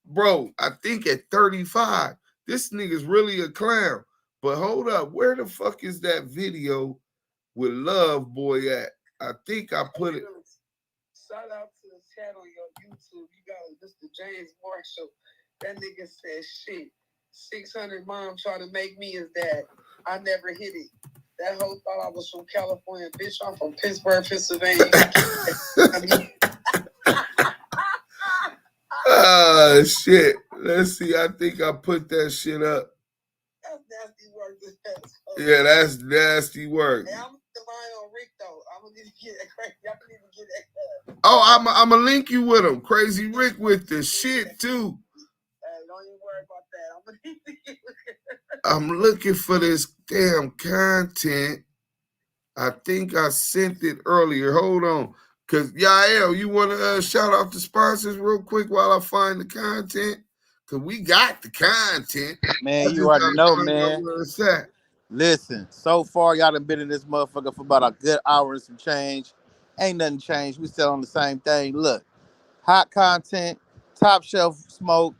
Bro, I think at 35. This nigga's really a clown. But hold up, where the fuck is that video with Love Boy at? I think I put it. Shout out to the channel on YouTube. You got Mr. James Marshall. That nigga said shit. 600 mom trying to make me his dad. I never hit it. That hoe thought I was from California. Bitch, I'm from Pittsburgh, Pennsylvania. Ah, shit. Let's see. I think I put that shit up. That's nasty work. Yeah, that's nasty work. Hey, I'm relying on Rick, though. I'm going to need to get that crazy. I'm going to need to get that. Oh, I'm going to link you with him. Crazy Rick with the shit, too. Hey, don't even worry about that. I'm going to need to get I'm looking for this damn content. I think I sent it earlier. Hold on. Because, Yael, you want to shout out the sponsors real quick while I find the content? Because we got the content. Man, you already know, man. Where it's at. Listen, so far, y'all done been in this motherfucker for about a good hour and some change. Ain't nothing changed. We still on the same thing. Look, hot content, top shelf smoke.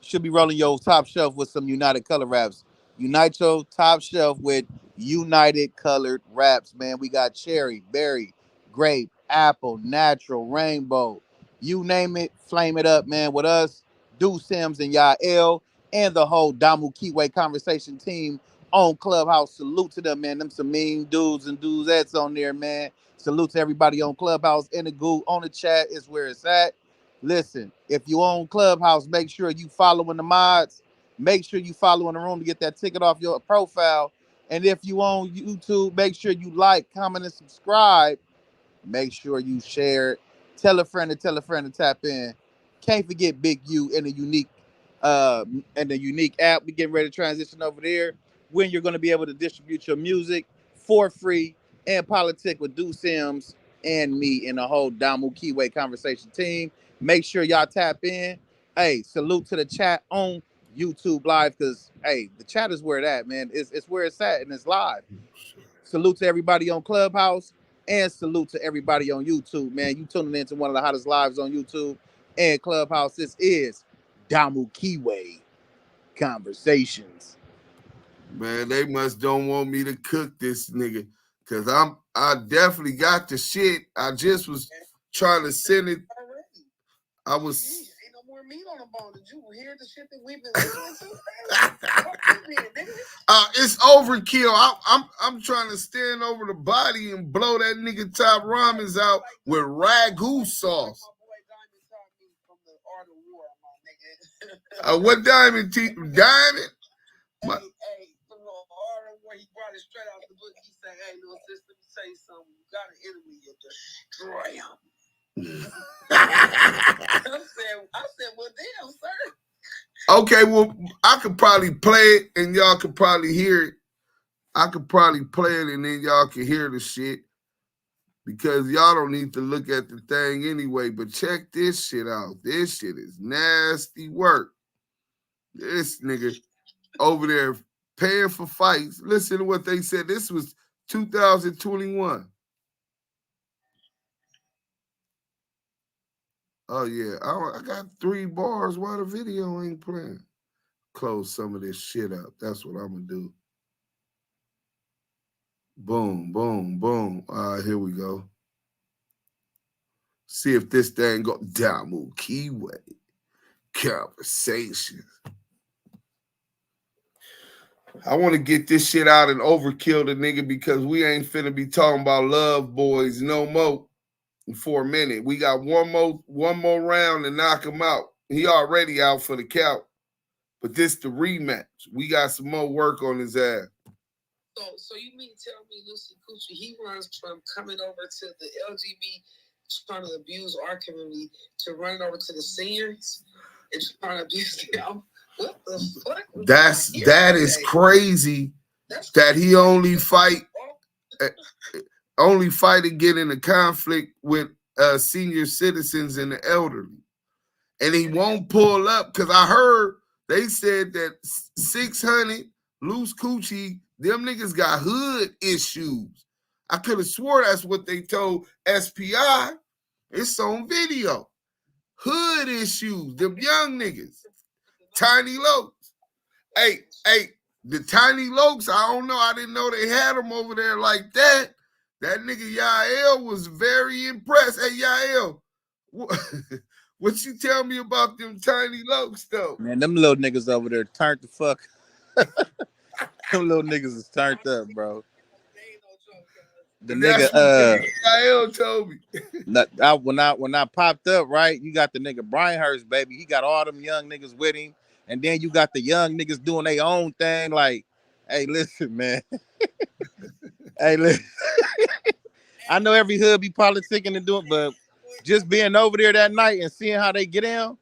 Should be rolling your top shelf with some United Color Wraps. Unite your top shelf with United Colored Wraps, man. We got cherry, berry, grape, apple, natural, rainbow. You name it, flame it up, man. With us, Du Sims and Yael, and the whole Damu Kiwe conversation team on Clubhouse. Salute to them, man. Them some mean dudes and dudettes on there, man. Salute to everybody on Clubhouse, in the goo, on the chat is where it's at. Listen, if you own Clubhouse, make sure you following the mods. Make sure you following the room to get that ticket off your profile. And if you own YouTube, make sure you like, comment, and subscribe. Make sure you share it. Tell a friend to tap in. Can't forget Big U and the unique app. We getting ready to transition over there when you're going to be able to distribute your music for free and politic with Du Sims and me and the whole Damu Kiwe conversation team. Make sure y'all tap in. Hey, salute to the chat on YouTube Live because, hey, the chat is where it at, man. It's where it's at and it's live. Salute to everybody on Clubhouse and salute to everybody on YouTube, man. You tuning into one of the hottest lives on YouTube and Clubhouse. This is Damu Kiwe Conversations. Man, they must don't want me to cook this nigga because I definitely got the shit. I just was trying to send it. I was. Ain't no more meat on the bone. Did you hear the shit that we've been listening to? It's overkill. I'm trying to stand over the body and blow that nigga top ramens out with ragu sauce. What diamond? Diamond? Hey, from the order where he brought it straight out the book, he said, "Hey, little sister, let me say something. You got an enemy, you destroy him." I said, well, damn, sir. Okay, well, I could probably play it and y'all could probably hear it. I could probably play it and then y'all can hear the shit. because y'all don't need to look at the thing anyway. But check this shit out. This shit is nasty work. This nigga over there paying for fights. Listen to what they said. This was 2021. Oh, yeah. I got 3 bars while the video ain't playing. Close some of this shit up. That's what I'm going to do. Boom, boom, boom. All right, here we go. See if this thing go. Damu Kiwe. Conversations. I want to get this shit out and overkill the nigga because we ain't finna be talking about love boys no more for a minute. We got one more round to knock him out. He already out for the count. But this the rematch. We got some more work on his ass. So you mean tell me Lucy Coochie, he runs from coming over to the LGBT trying to abuse our community to running over to the seniors and trying to abuse them? What the fuck? That is crazy. That he only fight and get in a conflict with senior citizens and the elderly. And he won't pull up because I heard they said that 600 loose coochie, them niggas got hood issues. I could have swore that's what they told SPI. It's on video. Hood issues, them young niggas. Tiny Lokes. Hey, the Tiny Lokes, I don't know. I didn't know they had them over there like that. That nigga Yael was very impressed. Hey, Yael, what you tell me about them Tiny Lokes, though? Man, them little niggas over there turned the fuck. Them little niggas is turned up, bro. The nigga, Yael told me. when I popped up, right, you got the nigga Brian Hurst, baby. He got all them young niggas with him. And then you got the young niggas doing their own thing. Like, hey, listen, man. Hey, listen. I know every hood be politicking and doing, but just being over there that night and seeing how they get down,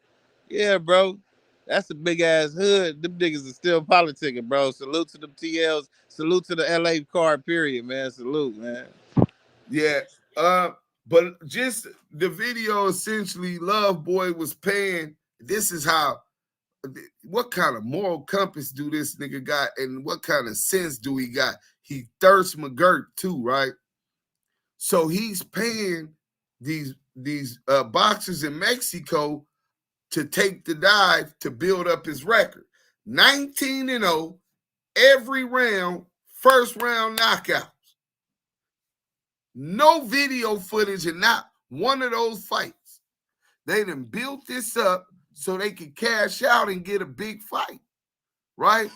yeah, bro. That's a big ass hood. Them niggas are still politicking, bro. Salute to them TLs. Salute to the LA card, period, man. Salute, man. Yeah. But just the video, essentially, Love Boy was paying. This is how, what kind of moral compass do this nigga got, and what kind of sense do he got? He thirst McGirt too, right? So he's paying these boxers in Mexico to take the dive to build up his record. 19-0, every round, first round knockouts. No video footage and not one of those fights. They done built this up so they could cash out and get a big fight, right?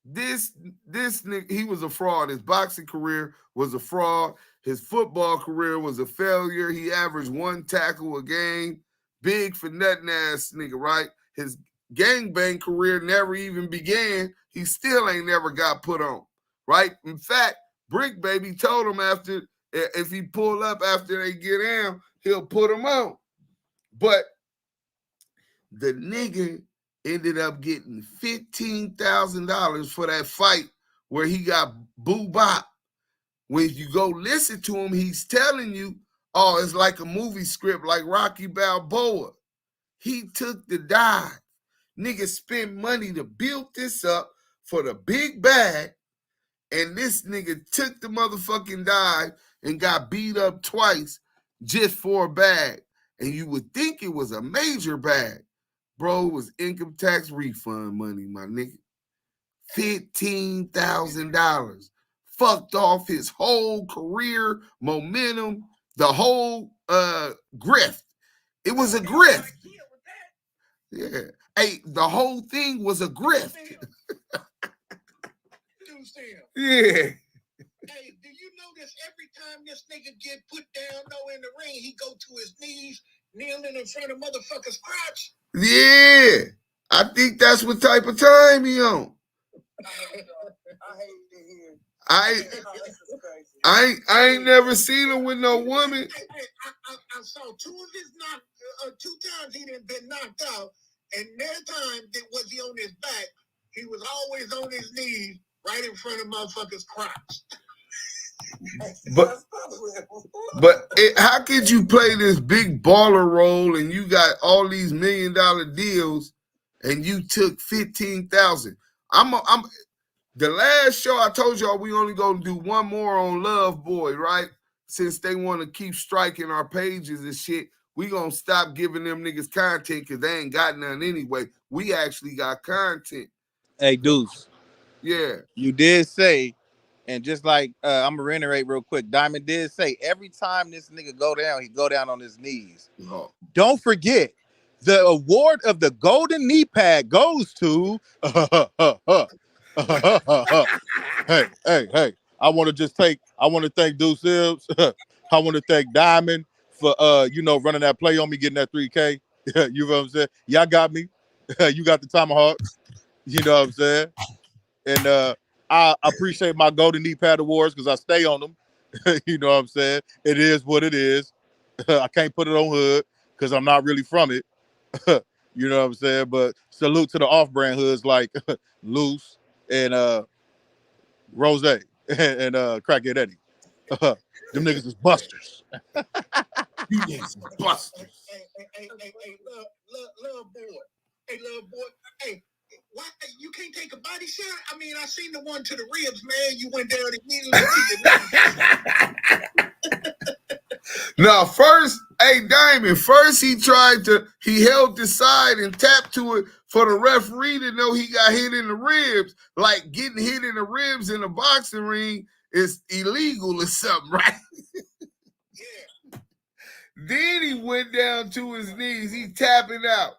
This nigga, he was a fraud. His boxing career was a fraud. His football career was a failure. He averaged 1 tackle a game. Big for nothing ass nigga, right? His gangbang career never even began. He still ain't never got put on, right? In fact, Brick Baby told him after, if he pull up after they get down, he'll put him on. But the nigga ended up getting $15,000 for that fight where he got boo bop. When you go listen to him, he's telling you, oh, it's like a movie script like Rocky Balboa. He took the dive. Niggas spent money to build this up for the big bag, and this nigga took the motherfucking dive and got beat up twice just for a bag. And you would think it was a major bag. Bro, it was income tax refund money, my nigga. $15,000. Fucked off his whole career, momentum, the whole grift. It was a grift. Yeah. Hey, the whole thing was a grift. Yeah. Hey, do you notice every time this nigga get put down in the ring, he go to his knees, kneeling in front of motherfuckers' crotch? Yeah. I think that's what type of time he on. I ain't never seen him with no woman. I saw 2 of his 2 times he done been knocked out, and that time that was he on his back, he was always on his knees right in front of motherfuckers' crotch. How could you play this big baller role and you got all these $1 million deals and you took 15,000? I'm the last show I told y'all we only gonna do one more on Love Boy, right? Since they want to keep striking our pages and shit, we gonna stop giving them niggas content because they ain't got none anyway. We actually got content. Hey, Deuce. Yeah. You did say, and just like I'm gonna reiterate real quick, Diamond did say every time this nigga go down, he go down on his knees. Oh. Don't forget, the award of the golden knee pad goes to hey. I want to thank Deuce Sims. I want to thank Diamond for running that play on me, getting that 3K. You know what I'm saying? Y'all got me. You got the tomahawk. You know what I'm saying? And I appreciate my golden knee pad awards because I stay on them. You know what I'm saying? It is what it is. I can't put it on hood because I'm not really from it. You know what I'm saying? But salute to the off-brand hoods like Loose and Rose and Crackhead Eddie. Them niggas is busters. You niggas busters. Hey, love boy. Hey, love boy. Hey, why you can't take a body shot? I mean, I seen the one to the ribs, man. You went down immediately. No, first, hey, Diamond, he held the side and tapped to it for the referee to know he got hit in the ribs. Like getting hit in the ribs in a boxing ring is illegal or something, right? Yeah. Then he went down to his knees. He tapping out.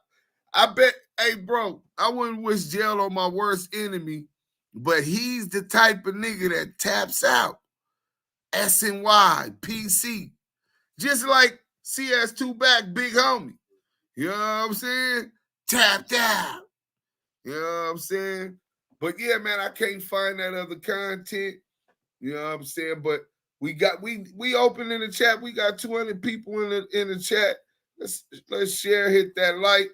I bet, hey, bro, I wouldn't wish jail on my worst enemy, but he's the type of nigga that taps out. SNY, PC. Just like CS2 back, big homie. You know what I'm saying? Tapped out. You know what I'm saying? But yeah, man, I can't find that other content. You know what I'm saying? But we open in the chat. We got 200 people in the chat. Let's share, hit that like.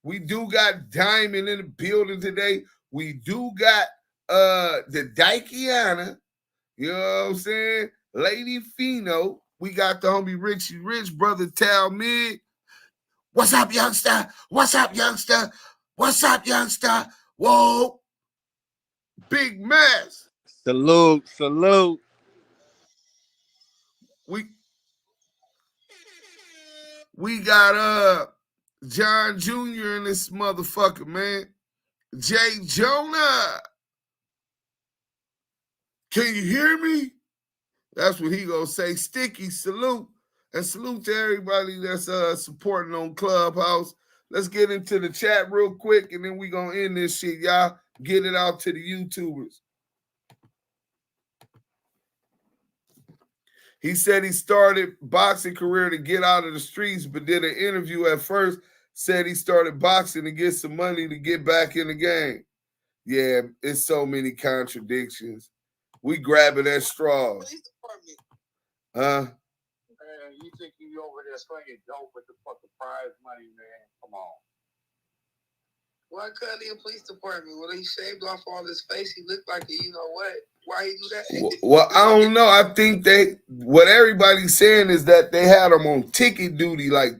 We do got Diamond in the building today. We do got the Daikiana. You know what I'm saying? Lady Fino. We got the homie Richie Rich, brother Talmid. What's up, youngster? What's up, youngster? What's up, youngster? Whoa. Big mess. Salute. We got John Jr. in this motherfucker, man. Jay Jonah. Can you hear me? That's what he gonna say. Sticky, salute. And salute to everybody that's supporting on Clubhouse. Let's get into the chat real quick, and then we gonna end this shit, y'all. Get it out to the YouTubers. He said he started boxing career to get out of the streets, but did an interview at first, said he started boxing to get some money to get back in the game. Yeah, it's so many contradictions. We grabbing at straws. Huh? You think you over there swinging dope with the fucking prize money, man? Come on. Why couldn't he in police department? When he shaved off all his face, he looked like you know what? Why he do that? Well, I don't know. I think what everybody's saying is that they had him on ticket duty, like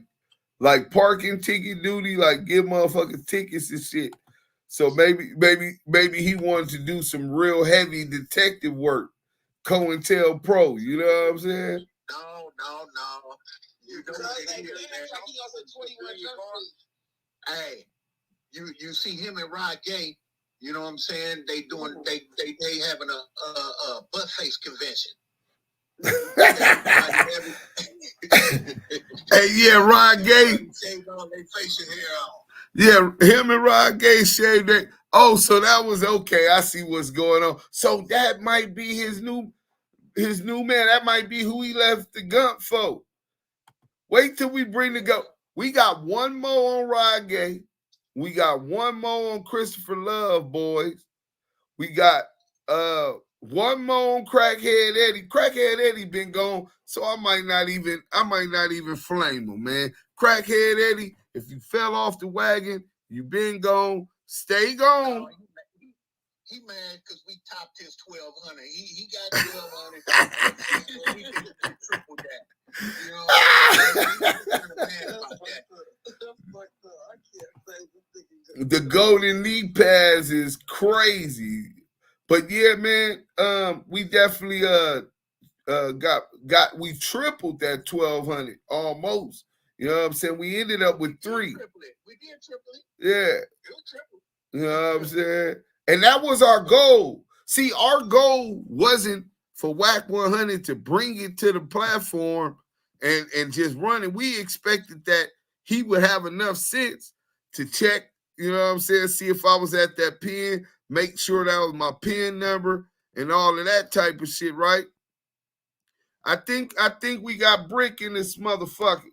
parking ticket duty, like give motherfucking tickets and shit. So maybe he wanted to do some real heavy detective work. COINTELPRO, you know what I'm saying? No. You know what it is, man. Hey, you see him and Rod Gay, you know what I'm saying? They having a butt face convention. Hey, yeah, Rod Gay. Yeah, him and Rod Gay shaved it. Oh, so that was okay. I see what's going on. So that might be his new man. That might be who he left the gun for. Wait till we bring the gun. We got one more on Rod Gay. We got one more on Christopher Love, boys. We got one more on Crackhead Eddie. Crackhead Eddie been gone, so I might not even flame him, man. Crackhead Eddie, if you fell off the wagon, you been gone, stay gone. He mad because we topped his 1,200. He got 1,200. We can triple that. You know, the golden knee pass is crazy. But yeah, man, we definitely we tripled that 1,200 almost. You know what I'm saying? We ended up with 3. We did triple it. Yeah. You know what I'm saying? And that was our goal. See, our goal wasn't for Whack 100 to bring it to the platform and just run it. We expected that he would have enough sense to check, you know what I'm saying, see if I was at that pen, make sure that was my pen number and all of that type of shit, right? I think we got Brick in this motherfucker.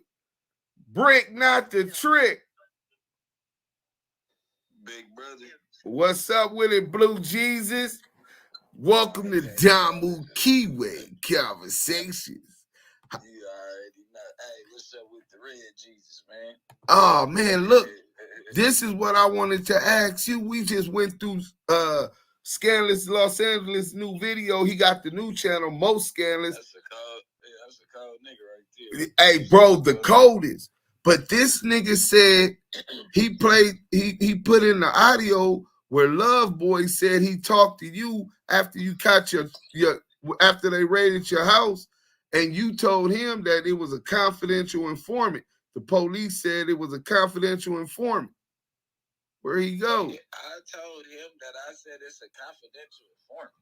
Brick, not the trick. Big brother. What's up with it, Blue Jesus? Welcome to Damu Kiwe Conversations. You already know. Hey, what's up with the red Jesus, man? Oh, man, look. This is what I wanted to ask you. We just went through Scandalous Los Angeles new video. He got the new channel, Most Scandalous. That's a cold nigga right Hey, there. bro, the coldest. But this nigga said he put in the audio where Love Boy said he talked to you after you caught after they raided your house, and you told him that it was a confidential informant. The police said it was a confidential informant. Where he go? I told him that I said it's a confidential informant.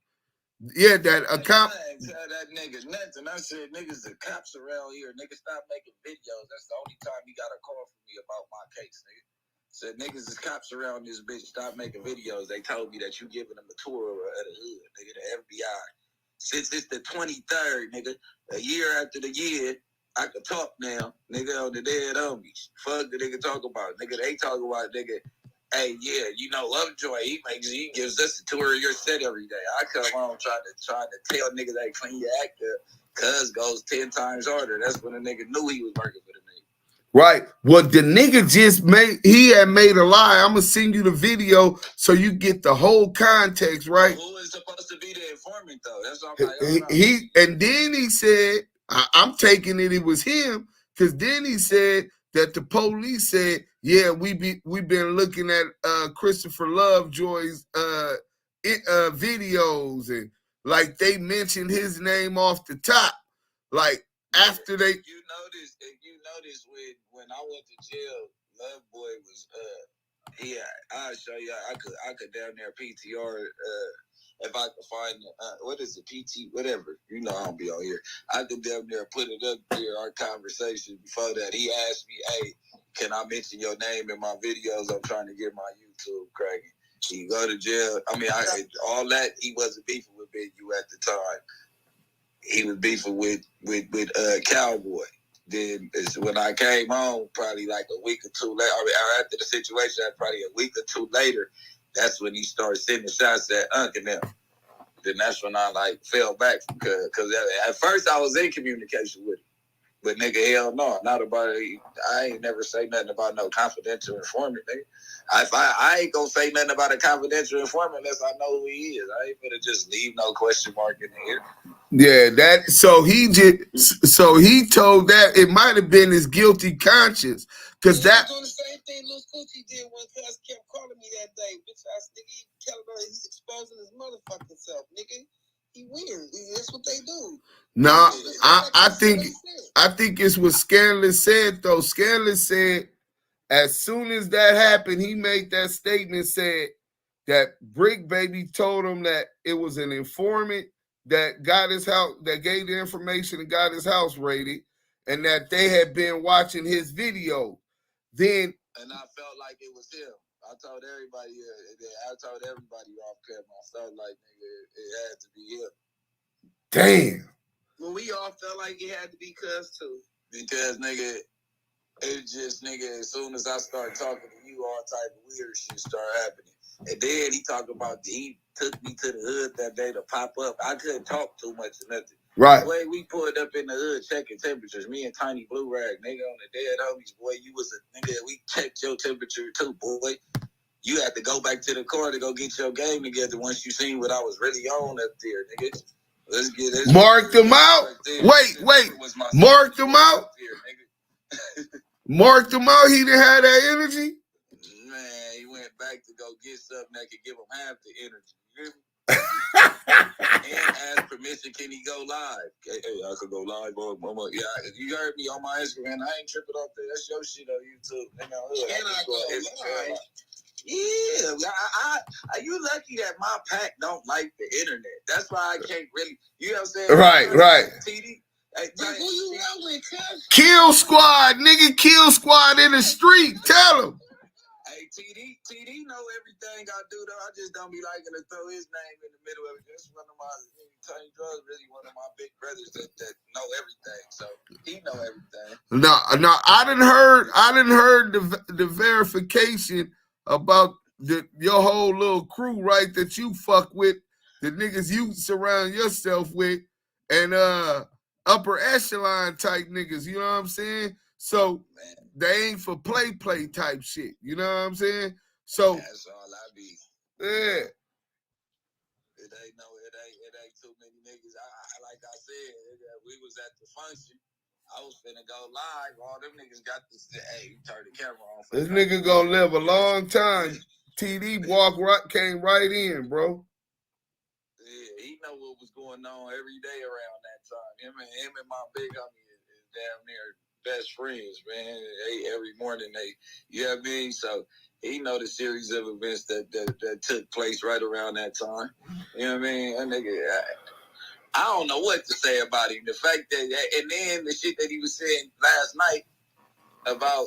Yeah, that a cop. I didn't tell that nigga nothing. I said, niggas, the cops around here. Niggas, stop making videos. That's the only time he got a call from me about my case, nigga. Said, niggas, is cops around this bitch. Stop making videos. They told me that you giving them a tour of the hood, nigga, the FBI. Since it's the 23rd, nigga, a year after the year, I could talk now, nigga, on the dead homies. Fuck the nigga talk about, nigga. They talk about, nigga. Hey, yeah, you know, Lovejoy, he gives us a tour of your set every day. I come home trying to tell niggas that clean your act up. Cuz goes 10 times harder. That's when a nigga knew he was working for the nigga. Right. Well, the nigga had made a lie. I'm gonna send you the video so you get the whole context, right? Who is supposed to be the informant though? That's all And then he said, I'm taking it was him, because then he said that the police said, yeah, we've been looking at Christopher Lovejoy's videos, and like they mentioned his name off the top, like after they. You notice when I went to jail, Loveboy was I'll show you. I could down there PTR if I could find what is it, PT whatever. You know I don't be on here. I could down there put it up there. Our conversation before that, he asked me, "Hey, can I mention your name in my videos? I'm trying to get my YouTube cracking." He go to jail. I mean, all that he wasn't beefing with Big U at the time. He was beefing with Cowboy. Then when I came home, probably like a week or two later, after the situation, probably a week or two later, that's when he started sending shots at Unc and them. Then that's when I like fell back because at first I was in communication with him. But nigga, hell no, not about it. I ain't never say nothing about no confidential informant, nigga. I ain't gonna say nothing about a confidential informant unless I know who he is. I ain't gonna just leave no question mark in the air. Yeah, so he told that it might have been his guilty conscience, because that. Doing the same thing Lil Scoochie did when Cuz kept calling me that day. Bitch ass nigga, he telling her he's exposing his motherfucking self, nigga. He weird. That's what they do. Nah, I think it's what Scandalous said though. Scandalous said as soon as that happened, he made that statement, said that Brick Baby told him that it was an informant that got his house, that gave the information and got his house raided, and that they had been watching his video. Then and I felt like it was him. I told everybody off camera. I felt like nigga, it had to be him. Damn. Well, we all felt like it had to be Cuz too. Because nigga, it just nigga, as soon as I start talking to you, all type of weird shit start happening. And then he talked about he took me to the hood that day to pop up. I couldn't talk too much or nothing. Right. The way we pulled up in the hood checking temperatures, me and Tiny Blue Rag, nigga, on the dead homies, boy, you was a nigga, we checked your temperature too, boy. You had to go back to the car to go get your game together once you seen what I was really on up there, nigga. Let's get this. Mark them out. Wait. Mark them out. Mark them out. He didn't have that energy. Man, he went back to go get something that could give him half the energy. You hear me? And ask permission, can he go live? Hey, I could go live, mama. Yeah, you heard me on my Instagram. I ain't tripping off that. That's your shit on YouTube. Can I go live? Yeah, you lucky that my pack don't like the internet. That's why I can't really. You know what I'm saying? Right. TD. Hey, who you out with, cuz? Kill squad, nigga. Kill squad in the street. Tell him. Hey, TD know everything I do, though. I just don't be liking to throw his name in the middle of it. That's one of my, Tony Drugs, really one of my big brothers that know everything. So he know everything. No, I done heard the verification about your whole little crew, right? That you fuck with, the niggas you surround yourself with, and upper echelon type niggas. You know what I'm saying? So they ain't for play type shit. You know what I'm saying? So that's all I be. Yeah. It ain't too many niggas. Like I said, we was at the function. I was finna go live. All them niggas got this. Hey, turn the camera on. This nigga gonna live a long time. TD came right in, bro. Yeah, he know what was going on every day around that time. Him and my big homie is damn near best friends, man. Every morning you know what I mean? So he know the series of events that took place right around that time. You know what I mean? That nigga, I don't know what to say about him. The fact that, and then the shit that he was saying last night about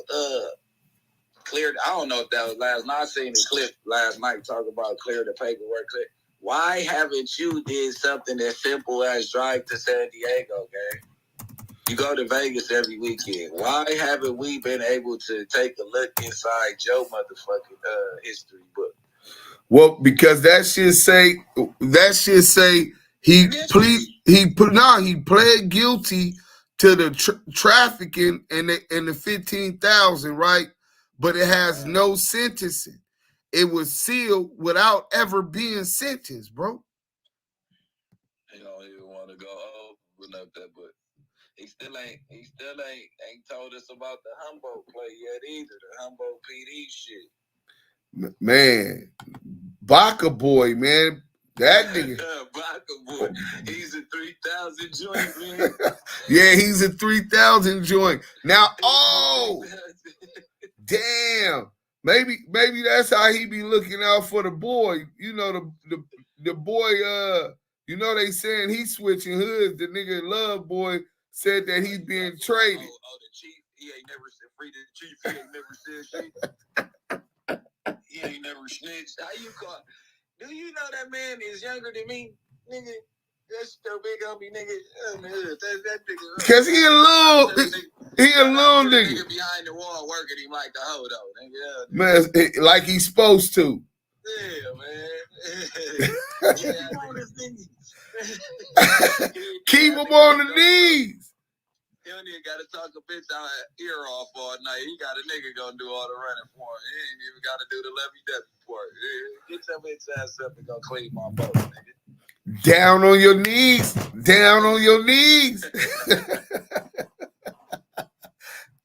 clear. I don't know if that was last night. I seen the clip last night talk about clear the paperwork. Why haven't you did something as simple as drive to San Diego, gang? You go to Vegas every weekend. Why haven't we been able to take a look inside your motherfucking history book? Well, because that shit say he pled guilty to the trafficking and the 15,000, right? But it has no sentencing. It was sealed without ever being sentenced, bro. He don't even want to go open up that book. He still ain't told us about the Humboldt play yet either. The Humboldt PD shit. Man, Baca boy, man. That nigga. Baca boy. He's a 3,000 joint, man. Yeah, he's a 3,000 joint. Now, damn. Maybe that's how he be looking out for the boy. You know, the boy, you know they saying he's switching hoods. The nigga Love Boy said that he's being traded. The chief, he ain't never said free to the chief. He ain't never said shit. He ain't never snitched. How you call? Do you know that man is younger than me, nigga? That's the big homie, nigga. That nigga. Cause he a little nigga. Behind the wall working him like the hoe though, nigga. Man, like he's supposed to. Yeah, man. Keep him on the knees. He don't even got to talk a bitch out ear off all night. He got a nigga gonna do all the running for him. He ain't even got to do the levy-debby part. Get your bitch ass up and go clean my boat, nigga. Down on your knees. Down on your knees.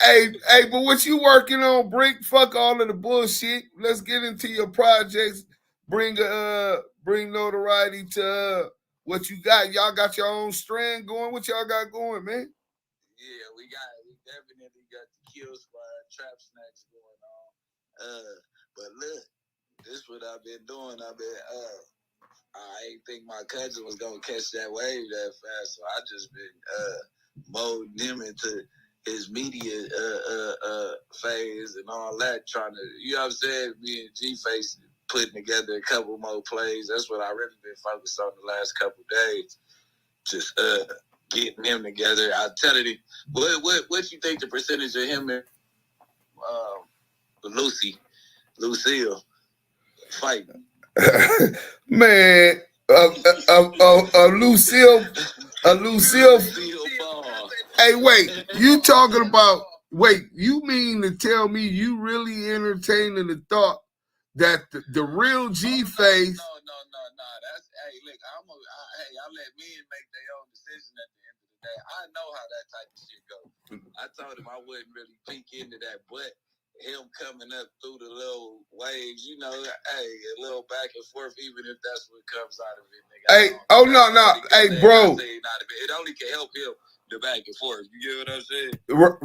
Hey, but what you working on, Brick? Fuck all of the bullshit. Let's get into your projects. Bring notoriety to what you got. Y'all got your own strand going. What y'all got going, man? Yeah, we definitely got the Kill Squad Trap Snacks going on. But look, this what I've been doing. I ain't think my cousin was gonna catch that wave that fast, so I just been molding him into his media phase and all that, trying to, you know what I'm saying, me and G-Face putting together a couple more plays. That's what I really been focused on the last couple days. Just getting him together. I tell you, what you think the percentage of him and Lucille fighting? Man, Lucille. Hey, wait, you mean to tell me you really entertaining the thought that the real G face. No. That's look. I let men make their own decision at the end of the day. I know how that type of shit goes. I told him I wouldn't really peek into that, but him coming up through the little waves, a little back and forth, even if that's what comes out of it, nigga. Hey, bro. It only can help him the back and forth. You get what I'm saying?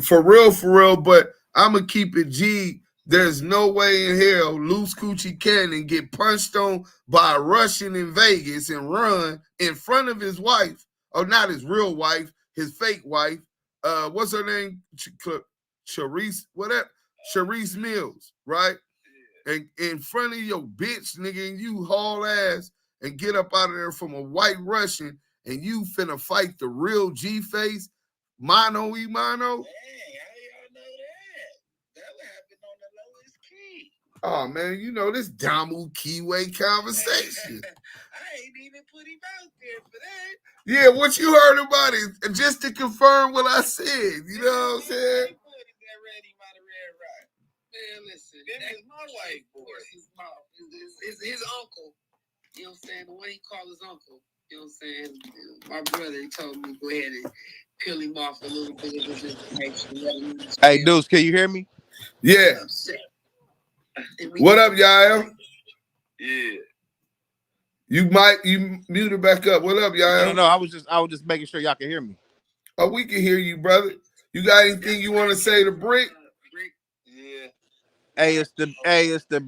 For real. But I'm gonna keep it G. There's no way in hell Loose Coochie Cannon get punched on by a Russian in Vegas and run in front of his wife. Oh, not his real wife, his fake wife. What's her name? Charisse, whatever. Charisse Mills, right? And in front of your bitch, nigga, and you haul ass and get up out of there from a white Russian and you finna fight the real G-face, mano y mano. Oh, man, this Damu Kiwe conversation. I ain't even put him out there for that. Yeah, what you heard about it, just to confirm what I said, you know what I'm saying? Man, listen, that's my white boy. His uncle, you know what I'm saying? The one he called his uncle, you know what I'm saying? My brother told me go ahead and peel him off a little bit of his information. Hey, Deuce, can you hear me? Yeah. What up, Yael? Yeah. You muted back up. What up, Yael? No, I was just making sure y'all can hear me. Oh, we can hear you, brother. You got anything you want to say to Brick? Yeah. Hey, it's the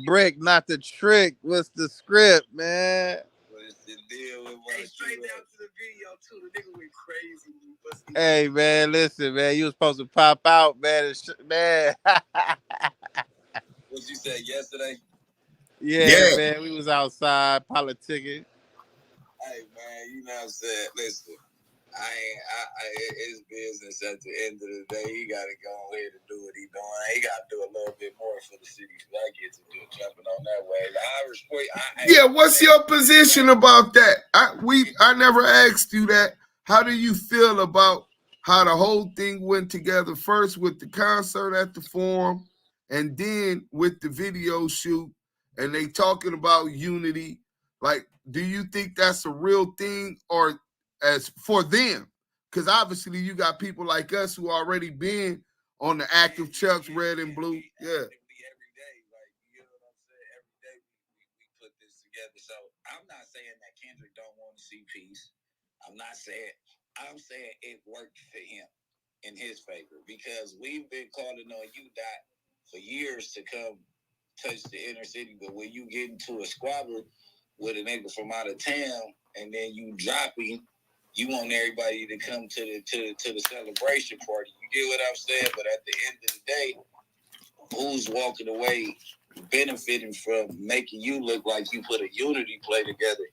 brick, not the trick. What's the script, man? What's the deal with straight down to the video too. The nigga went crazy. Hey, man, listen, man. You was supposed to pop out, man. Man. What you said yesterday? Yeah, man. We was outside politicking. Hey, man, you know what I'm saying? Listen, it's business at the end of the day. He got to go ahead and do what he doing. He got to do a little bit more for the city because I get to do jumping on that wave. What's your position about that? I never asked you that. How do you feel about how the whole thing went together? First with the concert at the Forum, and then with the video shoot, and they talking about unity. Like, do you think that's a real thing, or as for them? Because obviously you got people like us who already been on the active Chucks, red and blue. Yeah. Together. So I'm not saying that Kendrick don't want to see peace. I'm saying it worked for him in his favor because we've been calling on you, Dot, for years to come touch the inner city. But when you get into a squabble with a nigga from out of town and then you drop him, you want everybody to come to the celebration party. You get what I'm saying? But at the end of the day, who's walking away benefiting from making you look like you put a unity play together?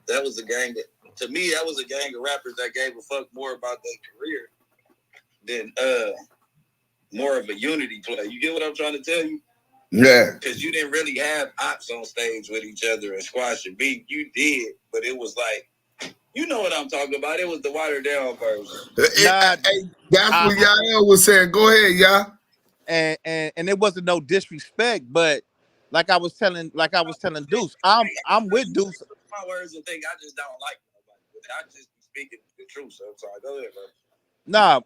That was a gang of rappers that gave a fuck more about their career than more of a unity play. You get what I'm trying to tell you? Yeah. Because you didn't really have ops on stage with each other and squash and beat. You did, but it was like, you know what I'm talking about. It was the watered down version. That's what Yael was saying. Go ahead, y'all. And it wasn't no disrespect, but like I was telling Deuce, I'm with Deuce. My words and things I just don't like nobody. I just be speaking the truth. So I'm sorry. Go ahead, bro. Nah,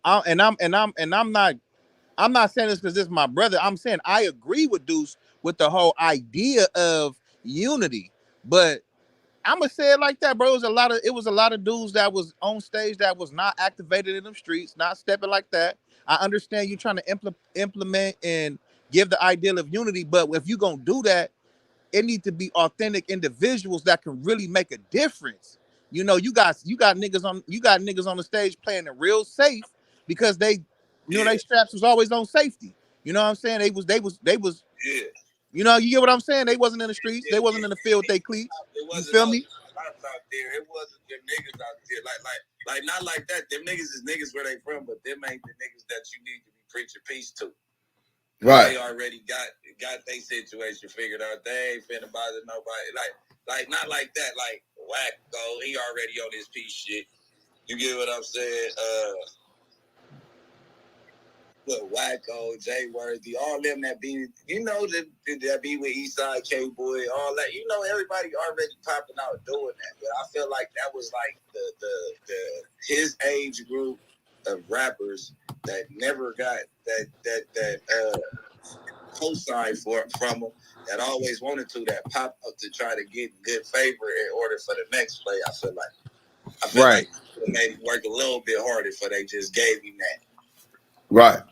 I'm not saying this because this is my brother. I'm saying I agree with Deuce with the whole idea of unity, but I'm gonna say it like that, bro. It was a lot of dudes that was on stage that was not activated in them streets, not stepping like that. I understand you trying to implement and give the ideal of unity, but if you gonna do that, it needs to be authentic individuals that can really make a difference. You got niggas on the stage playing it real safe because they straps was always on safety. You know what I'm saying? They was yeah. You get what I'm saying? They wasn't in the streets. They wasn't in the field with their cleats. You feel me? Out there. It wasn't them niggas out there. Like not like that. Them niggas is niggas where they from, but them ain't the niggas that you need to be preaching peace to. Right. They already got their situation figured out. They ain't finna bother nobody. Like not like that. Like Wacko, he already on his peace shit. You get what I'm saying? Look, Wacko, Jay Worthy, all them that be, you know, that be with Eastside K-Boy, all that. You know, everybody already popping out doing that. But I feel like that was like his age group of rappers that never got that co-sign from him, that always wanted that pop up to try to get good favor in order for the next play. I feel like it made him work a little bit harder for they just gave him that. Right.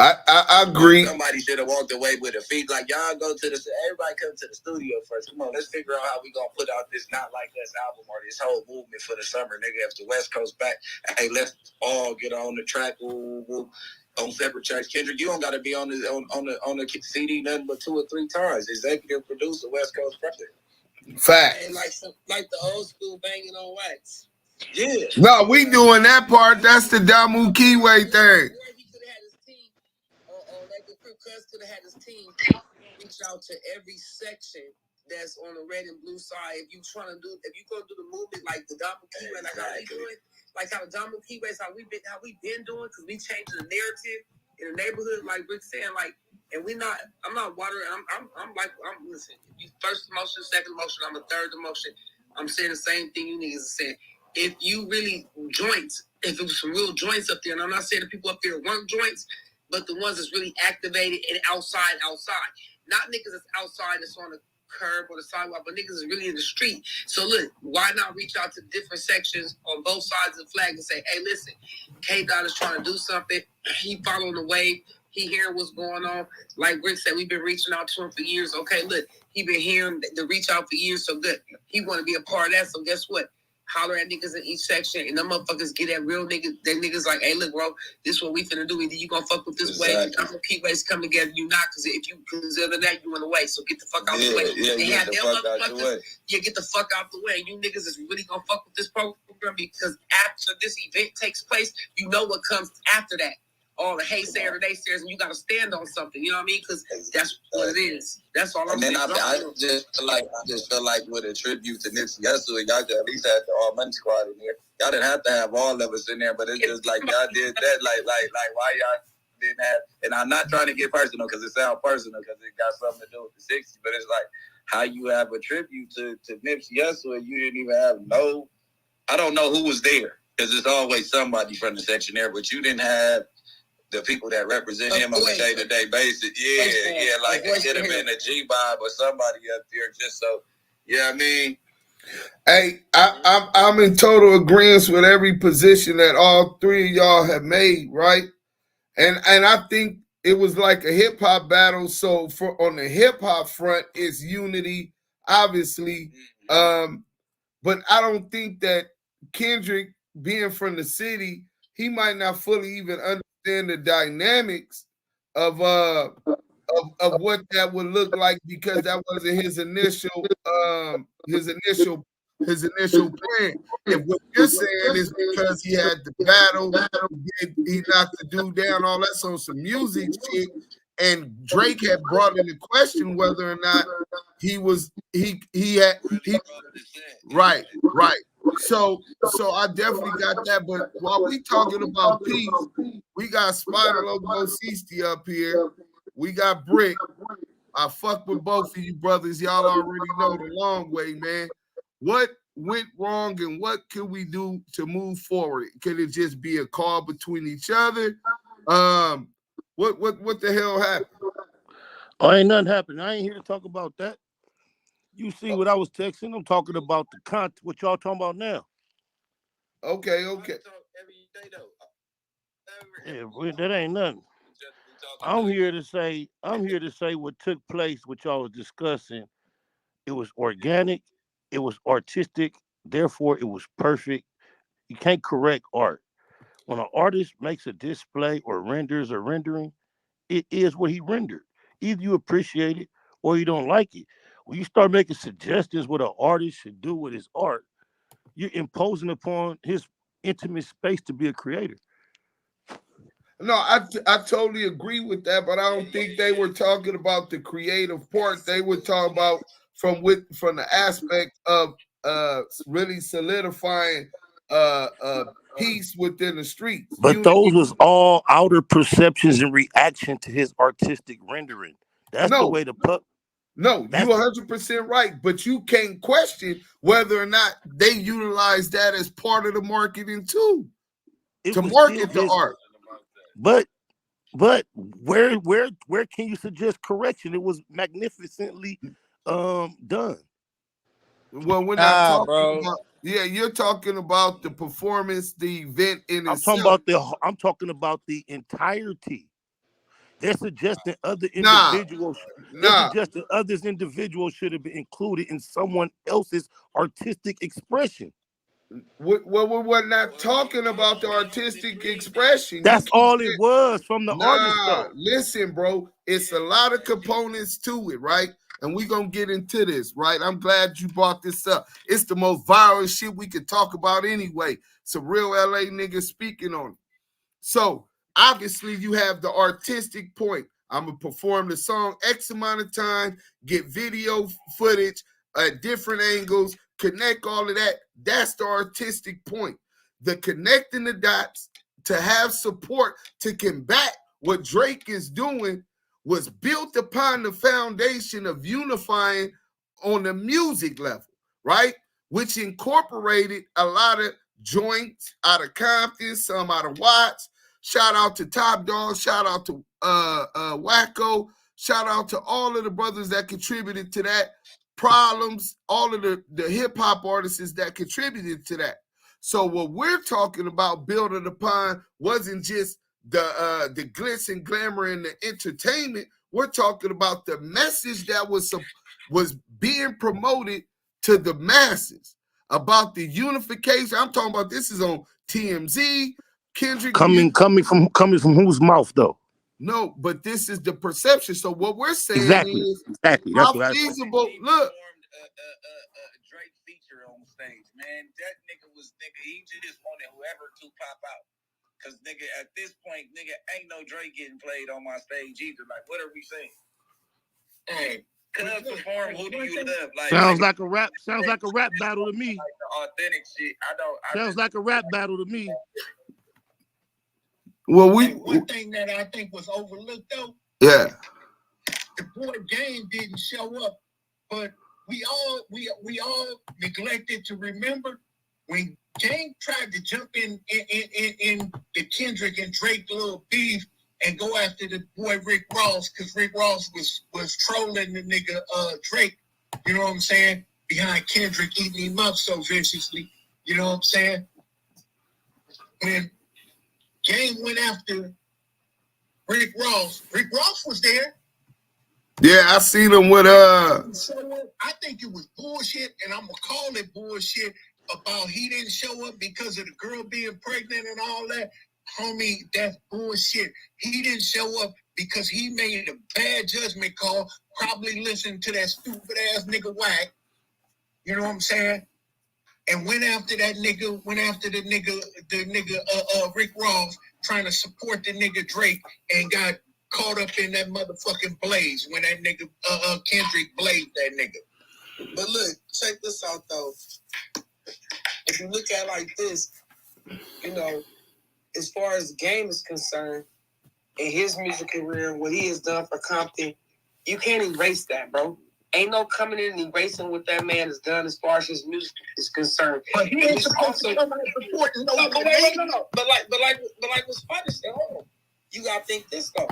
I agree. Somebody should have walked away with a feed. Like, y'all go to everybody come to the studio first. Come on, let's figure out how we gonna put out this Not Like Us album or this whole movement for the summer, nigga. If the West Coast back, hey, let's all get on the track. On separate tracks. Kendrick, you don't gotta be on the CD nothing but 2 or 3 times. Executive producer, West Coast project. Fact. And like the old school banging on wax. Yeah. No, we doing that part. That's the Damu Kiwe thing. Could have had his team reach out to every section that's on the red and blue side. If you gonna do the movement like the Damu Kiwe, like how we doing, like how the Damu Kiwe is how we been doing, because we changed the narrative in the neighborhood, like Rick saying, like, and I'm not watering. I'm listen. You first emotion, second emotion. I'm a third emotion. I'm saying the same thing you niggas are saying. If you really joints, if it was some real joints up there, and I'm not saying the people up there want joints, but the ones that's really activated and outside. Not niggas that's outside that's on the curb or the sidewalk, but niggas is really in the street. So look, why not reach out to different sections on both sides of the flag and say, hey, listen, K-Dot is trying to do something. He following the wave. He hearing what's going on. Like Rick said, we've been reaching out to him for years. Okay, look, he been hearing the reach out for years, so good. He want to be a part of that, so guess what? Holler at niggas in each section, and them motherfuckers get that real nigga. That niggas like, hey, look, bro, this what we finna do. Either you gonna fuck with this way, I'm gonna keep ways come together. You not, because if you consider that, you in the way. So get the fuck out the way. Yeah, get the fuck out the way. Yeah, get the fuck out the way. You niggas is really gonna fuck with this program, because after this event takes place, you know what comes after that. All the haysayers and naysayers, and you got to stand on something. You know what I mean? Because that's what it is. That's all I'm saying. And then I just feel like with a tribute to Nipsey Hussle, y'all could at least have the All Money Squad in there. Y'all didn't have to have all of us in there, but it's just like y'all did that. Like why y'all didn't have? And I'm not trying to get personal because it sounds personal because it got something to do with the '60s. But it's like how you have a tribute to Nipsey Hussle and you didn't even have I don't know who was there, because there's always somebody from the section there, but you didn't have the people that represent him on a day-to-day basis. Yeah, like it could have been a G-Bob or somebody up there just so, I mean. Hey, I'm in total agreement with every position that all three of y'all have made, right? And I think it was like a hip-hop battle, so on the hip-hop front, it's unity, obviously. But I don't think that Kendrick, being from the city, he might not fully even understand the dynamics of what that would look like, because that wasn't his initial plan. If what you're saying is because he had the battle, he knocked the dude down, all that's on some music shit, and Drake had brought into question whether or not right. So I definitely got that. But while we talking about peace, we got Spider Logo Ceasty up here. We got Brick. I fuck with both of you brothers. Y'all already know the long way, man. What went wrong and what can we do to move forward? Can it just be a call between each other? What the hell happened? Oh, ain't nothing happened. I ain't here to talk about that. You see what I was texting? I'm talking about the content. What y'all talking about now? Okay. Yeah, that ain't nothing. I'm here to say what took place, what y'all was discussing. It was organic, it was artistic, therefore it was perfect. You can't correct art. When an artist makes a display or renders a rendering, it is what he rendered. Either you appreciate it or you don't like it. When you start making suggestions what an artist should do with his art, you're imposing upon his intimate space to be a creator. No, I totally agree with that, but I don't think they were talking about the creative part. They were talking about from the aspect of really solidifying peace within the streets. But those was all outer perceptions in reaction to his artistic rendering. That's the way the pup. No, you 100% right, but you can't question whether or not they utilize that as part of the marketing too, to market the art. But where can you suggest correction? It was magnificently done. Well, we're not talking about. Yeah, you're talking about the performance, the event in itself. I'm talking about the entirety. They're suggesting other individuals. They're suggesting others individuals should have been included in someone else's artistic expression. Well, we're not talking about the artistic expression. That's all it was from the artist, though. Listen, bro, it's a lot of components to it, right? And we're going to get into this, right? I'm glad you brought this up. It's the most viral shit we could talk about anyway. Some real LA niggas speaking on it. So, obviously, you have the artistic point. I'm going to perform the song X amount of time, get video footage at different angles, connect all of that. That's the artistic point. The connecting the dots to have support to combat what Drake is doing was built upon the foundation of unifying on the music level, right? Which incorporated a lot of joints out of Compton, some out of Watts. Shout out to Top Dog, shout out to Wacko, shout out to all of the brothers that contributed to that. Problems, all of the hip-hop artists that contributed to that. So what we're talking about building upon wasn't just the glitz and glamour and the entertainment. We're talking about the message that was being promoted to the masses about the unification. I'm talking about this is on TMZ, Kendrick. Coming from whose mouth though? No, but this is the perception. So what we're saying is exactly. How feasible? Look. Drake feature on stage, man. That nigga he just wanted whoever to pop out. Cause nigga, at this point, nigga, ain't no Drake getting played on my stage either. Like, what are we saying? Hey, cuz perform Who Do You Love? Like, sounds like a rap battle to me. Like the authentic shit. Sounds like a rap battle to me. Well, one thing that I think was overlooked though. Yeah. The boy Game didn't show up, but we all neglected to remember when Game tried to jump in the Kendrick and Drake little beef and go after the boy Rick Ross, because Rick Ross was trolling the nigga Drake, you know what I'm saying, behind Kendrick, eating him up so viciously, you know what I'm saying? When Game went after Rick Ross was there. Yeah, I seen him with So I think it was bullshit, and I'm gonna call it bullshit about he didn't show up because of the girl being pregnant and all that. Homie, that's bullshit. He didn't show up because he made a bad judgment call, probably listened to that stupid ass nigga Whack. You know what I'm saying? And went after that nigga, the nigga Rick Ross, trying to support the nigga Drake, and got caught up in that motherfucking blaze when that nigga Kendrick blazed that nigga. But look, check this out though. If you look at it like this, you know, as far as the Game is concerned, in his music career, what he has done for Compton, you can't erase that, bro. Ain't no coming in and erasing what that man has done as far as his music is concerned. But he ain't supposed to come out supporting no. But like what's funny is that, hold on. You gotta think this though.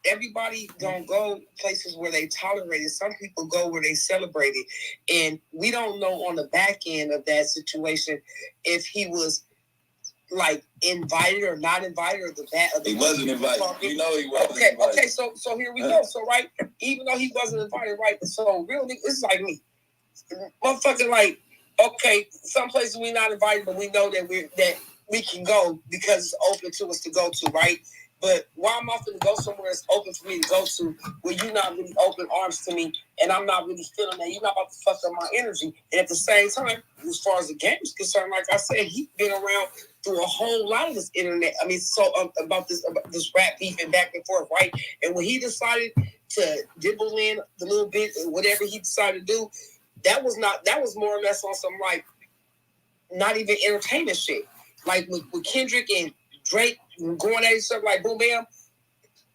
Everybody don't go places where they tolerate it. Some people go where they celebrate it. And we don't know on the back end of that situation if he was like invited or not invited, or he wasn't invited. You know he wasn't invited. Okay, so here we go. So right, even though he wasn't invited, right? So really, this is like me. Motherfucker, like, okay, some places we not invited, but we know that we can go because it's open to us to go to, right? But why am I going to go somewhere that's open for me to go to where you're not really open arms to me and I'm not really feeling that? You're not about to fuck up my energy. And at the same time, as far as the Game is concerned, like I said, he's been around through a whole lot of this internet. I mean, about this rap beef and back and forth, right? And when he decided to dibble in the little bit, whatever he decided to do, that was more or less on some like not even entertainment shit. like with Kendrick and Drake going at each other like boom bam,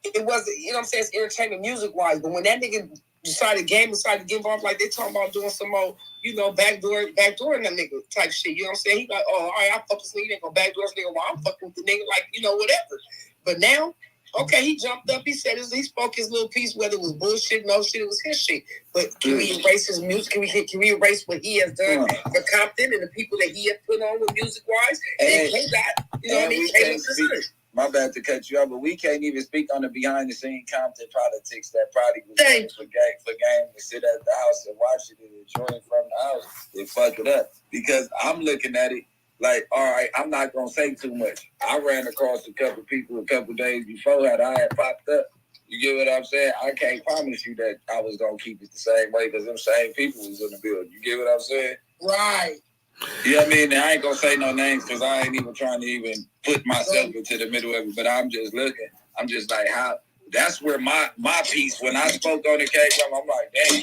it wasn't, you know what I'm saying, it's entertainment music wise. But when that nigga decided to get involved, like they talking about doing some more, you know, backdooring that nigga type shit. You know what I'm saying? He like, oh, all right, I fuck this nigga, gonna backdoor this nigga. Well, I'm fucking with the nigga, like, you know, whatever. But now, okay, he jumped up, he spoke his little piece, whether it was bullshit, no shit, it was his shit. But can we erase his music? Can we erase what he has done for Compton and the people that he has put on with music wise? And you know what I mean? My bad to cut you off, but we can't even speak on the behind the scene Compton politics that probably was doing for game to sit at the house and watch it and enjoy it from the house and fuck it up. Because I'm looking at it like, all right, I'm not gonna say too much. I ran across a couple people a couple days before that I had popped up. You get what I'm saying? I can't promise you that I was gonna keep it the same way because them same people was in the building. You get what I'm saying? Right. You know what I mean? And I ain't gonna say no names because I ain't even trying to even put myself into the middle of it. But I'm just looking. I'm just like, how? That's where my piece, when I spoke on the case, I'm like, damn.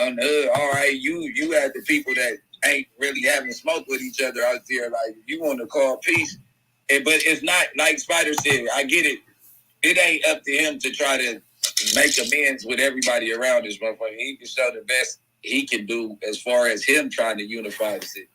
On the hood, all right, you had the people that ain't really having smoke with each other out there. Like, you want to call peace. But it's not, like Spider said, I get it. It ain't up to him to try to make amends with everybody around this motherfucker. He can show the best he can do as far as him trying to unify the city.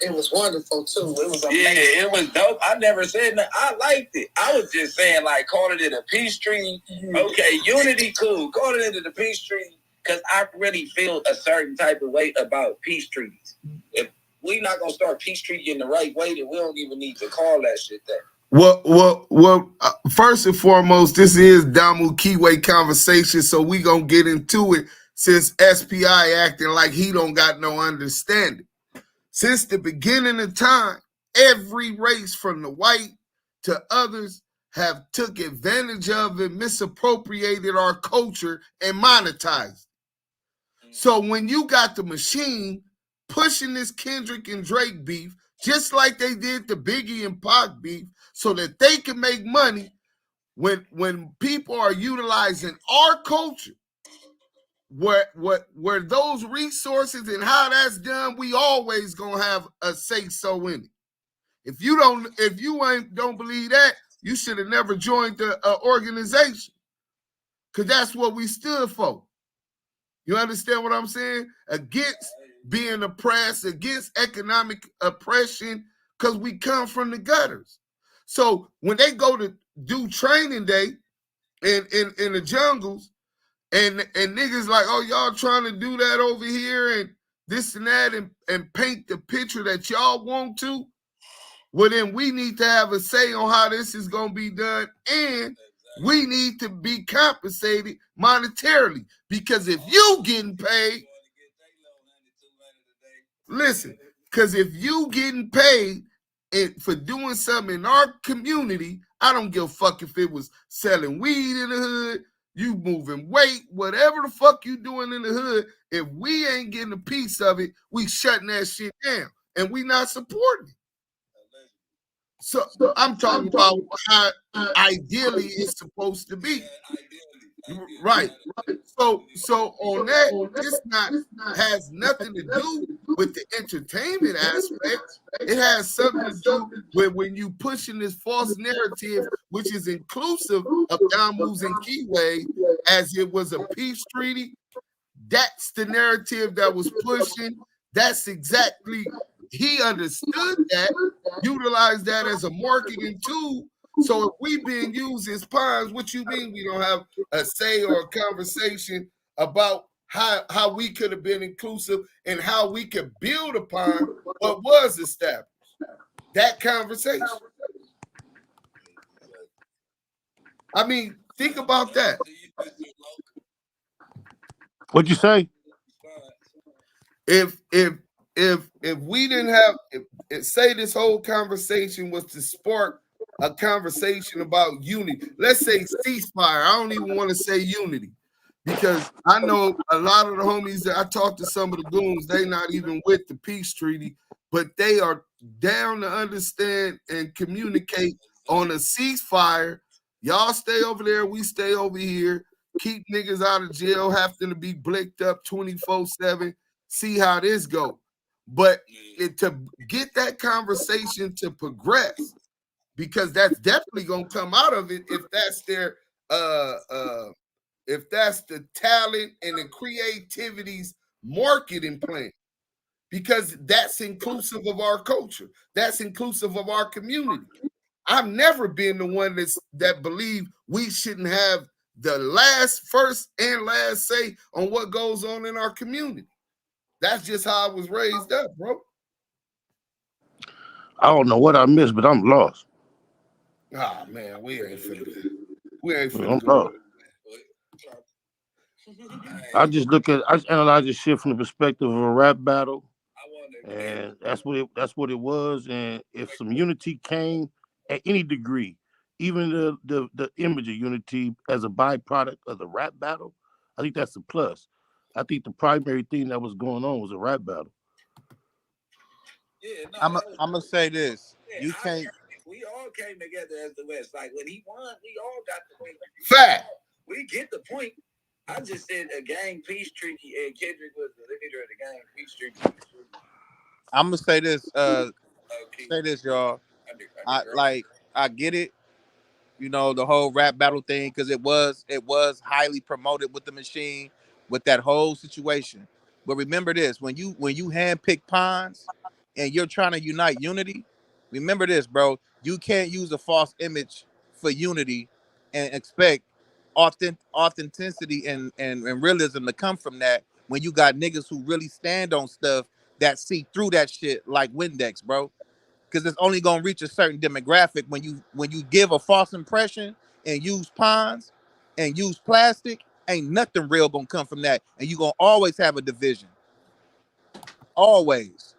It was wonderful too. It was amazing. Yeah, it was dope. I never said that. I liked it. I was just saying, like, calling it a peace treaty. Okay, unity, cool. Calling it a peace treaty because I really feel a certain type of way about peace treaties. If we not gonna start peace treaty in the right way, then we don't even need to call that shit that. Well, first and foremost, this is Damu Kiwe conversation, so we gonna get into it since SPI acting like he don't got no understanding. Since the beginning of time, every race from the white to others have took advantage of and misappropriated our culture and monetized. So when you got the machine pushing this Kendrick and Drake beef, just like they did the Biggie and Pac beef, so that they can make money, when people are utilizing our culture, where those resources and how that's done, we always gonna have a say so in it. If you don't believe that, you should have never joined the organization, because that's what we stood for. You understand what I'm saying? Against being oppressed, against economic oppression, because we come from the gutters. So when they go to do training day in the jungles, and niggas like, oh, y'all trying to do that over here and this and that and paint the picture that y'all want to, well, then we need to have a say on how this is going to be done, and we need to be compensated monetarily, because if you getting paid, listen, because if you getting paid for doing something in our community, I don't give a fuck if it was selling weed in the hood, you moving weight, whatever the fuck you doing in the hood, if we ain't getting a piece of it, we shutting that shit down, and we not supporting it. So I'm talking about how ideally it's supposed to be. Right. So on that, this has nothing to do with the entertainment aspect. It has something to do with when you pushing this false narrative, which is inclusive of Damu's and Kiwe, as it was a peace treaty. That's the narrative that was pushing. That's exactly, he understood that, utilized that as a marketing tool. So if we being used as pawns, what you mean we don't have a say or a conversation about how we could have been inclusive and how we could build upon what was established? That conversation. I mean, think about that. What'd you say? If we didn't have, say this whole conversation was to spark a conversation about unity. Let's say ceasefire. I don't even want to say unity, because I know a lot of the homies that I talked to, some of the goons, they not even with the peace treaty, but they are down to understand and communicate on a ceasefire. Y'all stay over there, we stay over here. Keep niggas out of jail, having to be blicked up 24/7. See how this go. But to get that conversation to progress, because that's definitely gonna come out of it if that's their if that's the talent and the creativity's marketing plan, because that's inclusive of our culture, that's inclusive of our community. I've never been the one that believe we shouldn't have the first and last say on what goes on in our community. That's just how I was raised up, bro. I don't know what I missed, but I'm lost. Ah, man, we ain't finna I'm go. lost. I analyze this shit from the perspective of a rap battle, and that's what it was. And if some unity came at any degree, even the image of unity as a byproduct of the rap battle, I think that's a plus. I think the primary thing that was going on was a rap battle. Yeah, no, I'm gonna say this: you can't. We all came together as the West. Like when he won, we all got the point. Fact. We get the point. I just said a gang peace treaty, and Kendrick was the leader of the gang peace treaty. I'm gonna say this. Say this, y'all. I get it. You know, the whole rap battle thing, because it was highly promoted with the machine, with that whole situation. But remember this: when you handpick pawns and you're trying to unite unity, remember this, bro. You can't use a false image for unity and expect authenticity and realism to come from that when you got niggas who really stand on stuff that see through that shit like Windex, bro. Because it's only gonna reach a certain demographic. When you give a false impression and use pawns and use plastic, ain't nothing real gonna come from that, and you gonna always have a division. Always.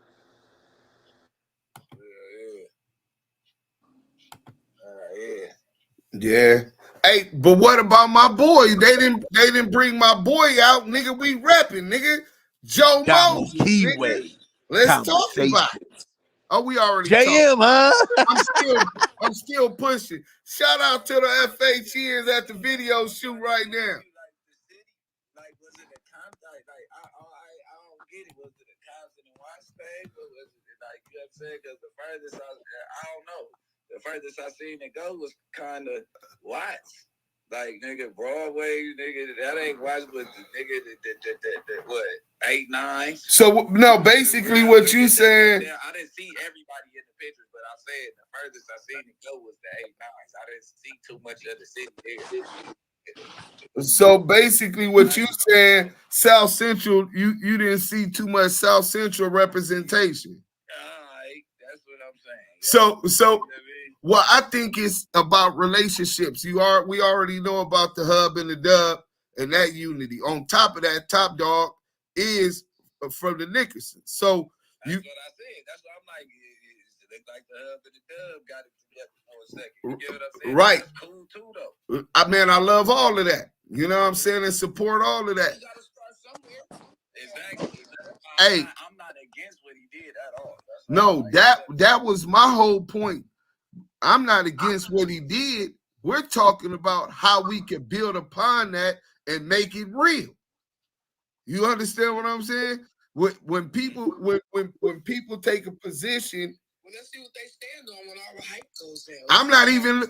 Yeah. Hey, but what about my boy? They didn't bring my boy out, nigga. We rapping, nigga. Joe Damu Moses, Kiwe. nigga. Let's talk about it. Oh, we already JM, huh? I'm still pushing. Shout out to the FHNs at the video shoot right now. Like, was it a I don't get it. Was it a Compton and Washington? Or was it like, you know what I'm saying? Because the furthest I don't know. The furthest I seen it go was kind of Watts. Like, nigga, Broadway, nigga, that ain't Watts, but the nigga, the what, 8, 9? So, no, basically what you saying. I didn't see everybody in the pictures, but I said the furthest I seen it go was the 8, 9s. I didn't see too much of the city there. So basically what you saying, South Central, you didn't see too much South Central representation. That's what I'm saying. So what I think is about relationships. We already know about the hub and the dub and that unity. On top of that, Top Dog is from the Nickersons. So that's what I said. That's what I'm like. They like the hub and the dub got it together for a second. You get what I'm saying? Right. That's cool too, though. I love all of that. You know what I'm saying? And support all of that. You gotta start somewhere. Exactly. Hey, I'm not against what he did at all. No, that was my whole point. I'm not against what he did. We're talking about how we can build upon that and make it real. You understand what I'm saying? When people take a position, well, let's see what they stand on when all the hype goes down. I'm not even.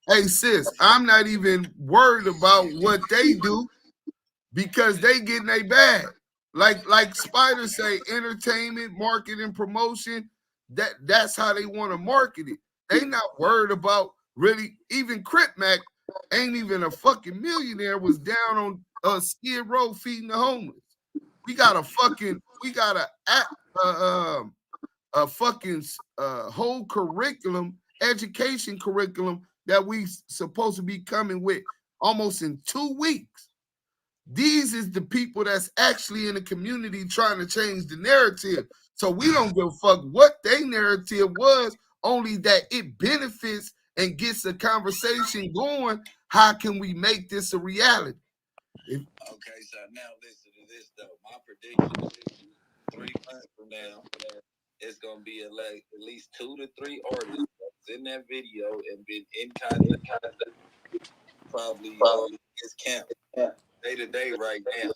Hey sis, I'm not even worried about what they do because they getting a bag. Like Spider say, entertainment, marketing, promotion. That's how they want to market it. They not worried about really. Even Crip Mac ain't even a fucking millionaire. Was down on Skid Row feeding the homeless. We got a fucking whole curriculum, education curriculum that we supposed to be coming with almost in 2 weeks. These is the people that's actually in the community trying to change the narrative. So we don't give a fuck what their narrative was, only that it benefits and gets the conversation going. How can we make this a reality? Okay, so now listen to this though. My prediction is 3 months from now, it's gonna be at least 2 to 3 artists that's in that video and been in contact probably his camp day to day right now.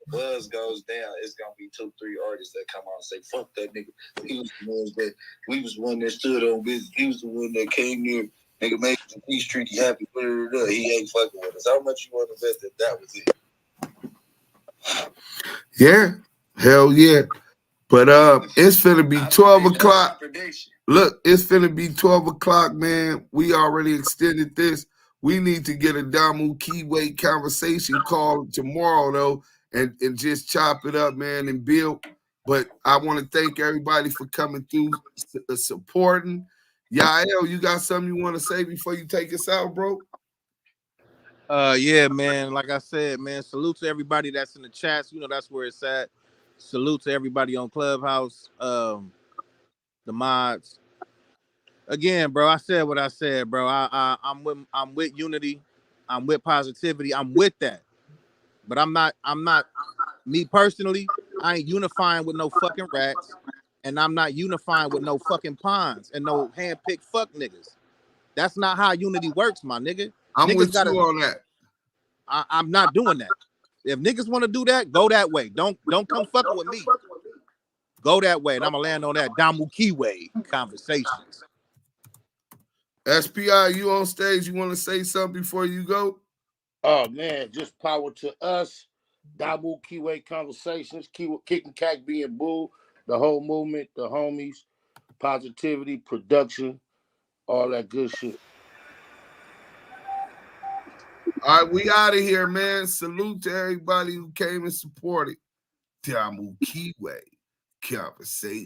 buzz goes down, it's gonna be 2-3 artists that come out and say, "Fuck that nigga." He was the ones that we was the one that stood on business. He was the one that came here. Nigga made the peace treaty happy. He ain't fucking with us. How much you want to bet that was it? Yeah, hell yeah. But it's finna be 12 o'clock. Look, it's finna be 12 o'clock, man. We already extended this. We need to get a Damu Kiwe conversation call tomorrow, though, and just chop it up, man, and build. But I want to thank everybody for coming through, supporting. Yael, you got something you want to say before you take us out, bro? Yeah, man. Like I said, man, salute to everybody that's in the chats. You know, that's where it's at. Salute to everybody on Clubhouse, the mods. Again, bro, I said what I said, bro. I'm with unity. I'm with positivity. I'm with that. But I'm not me personally, I ain't unifying with no fucking rats. And I'm not unifying with no fucking pawns and no hand-picked fuck niggas. That's not how unity works, my nigga. I'm niggas with you on that. I'm not doing that. If niggas want to do that, go that way. Don't come fucking with me. Go that way. And I'm gonna land on that Damu Kiwe conversations. SPI, you on stage? You want to say something before you go? Oh man, just power to us. Damu Kiwe conversations, kicking cack being boo, the whole movement, the homies, positivity, production, all that good shit. All right, we out of here, man. Salute to everybody who came and supported Damu Kiwe conversation.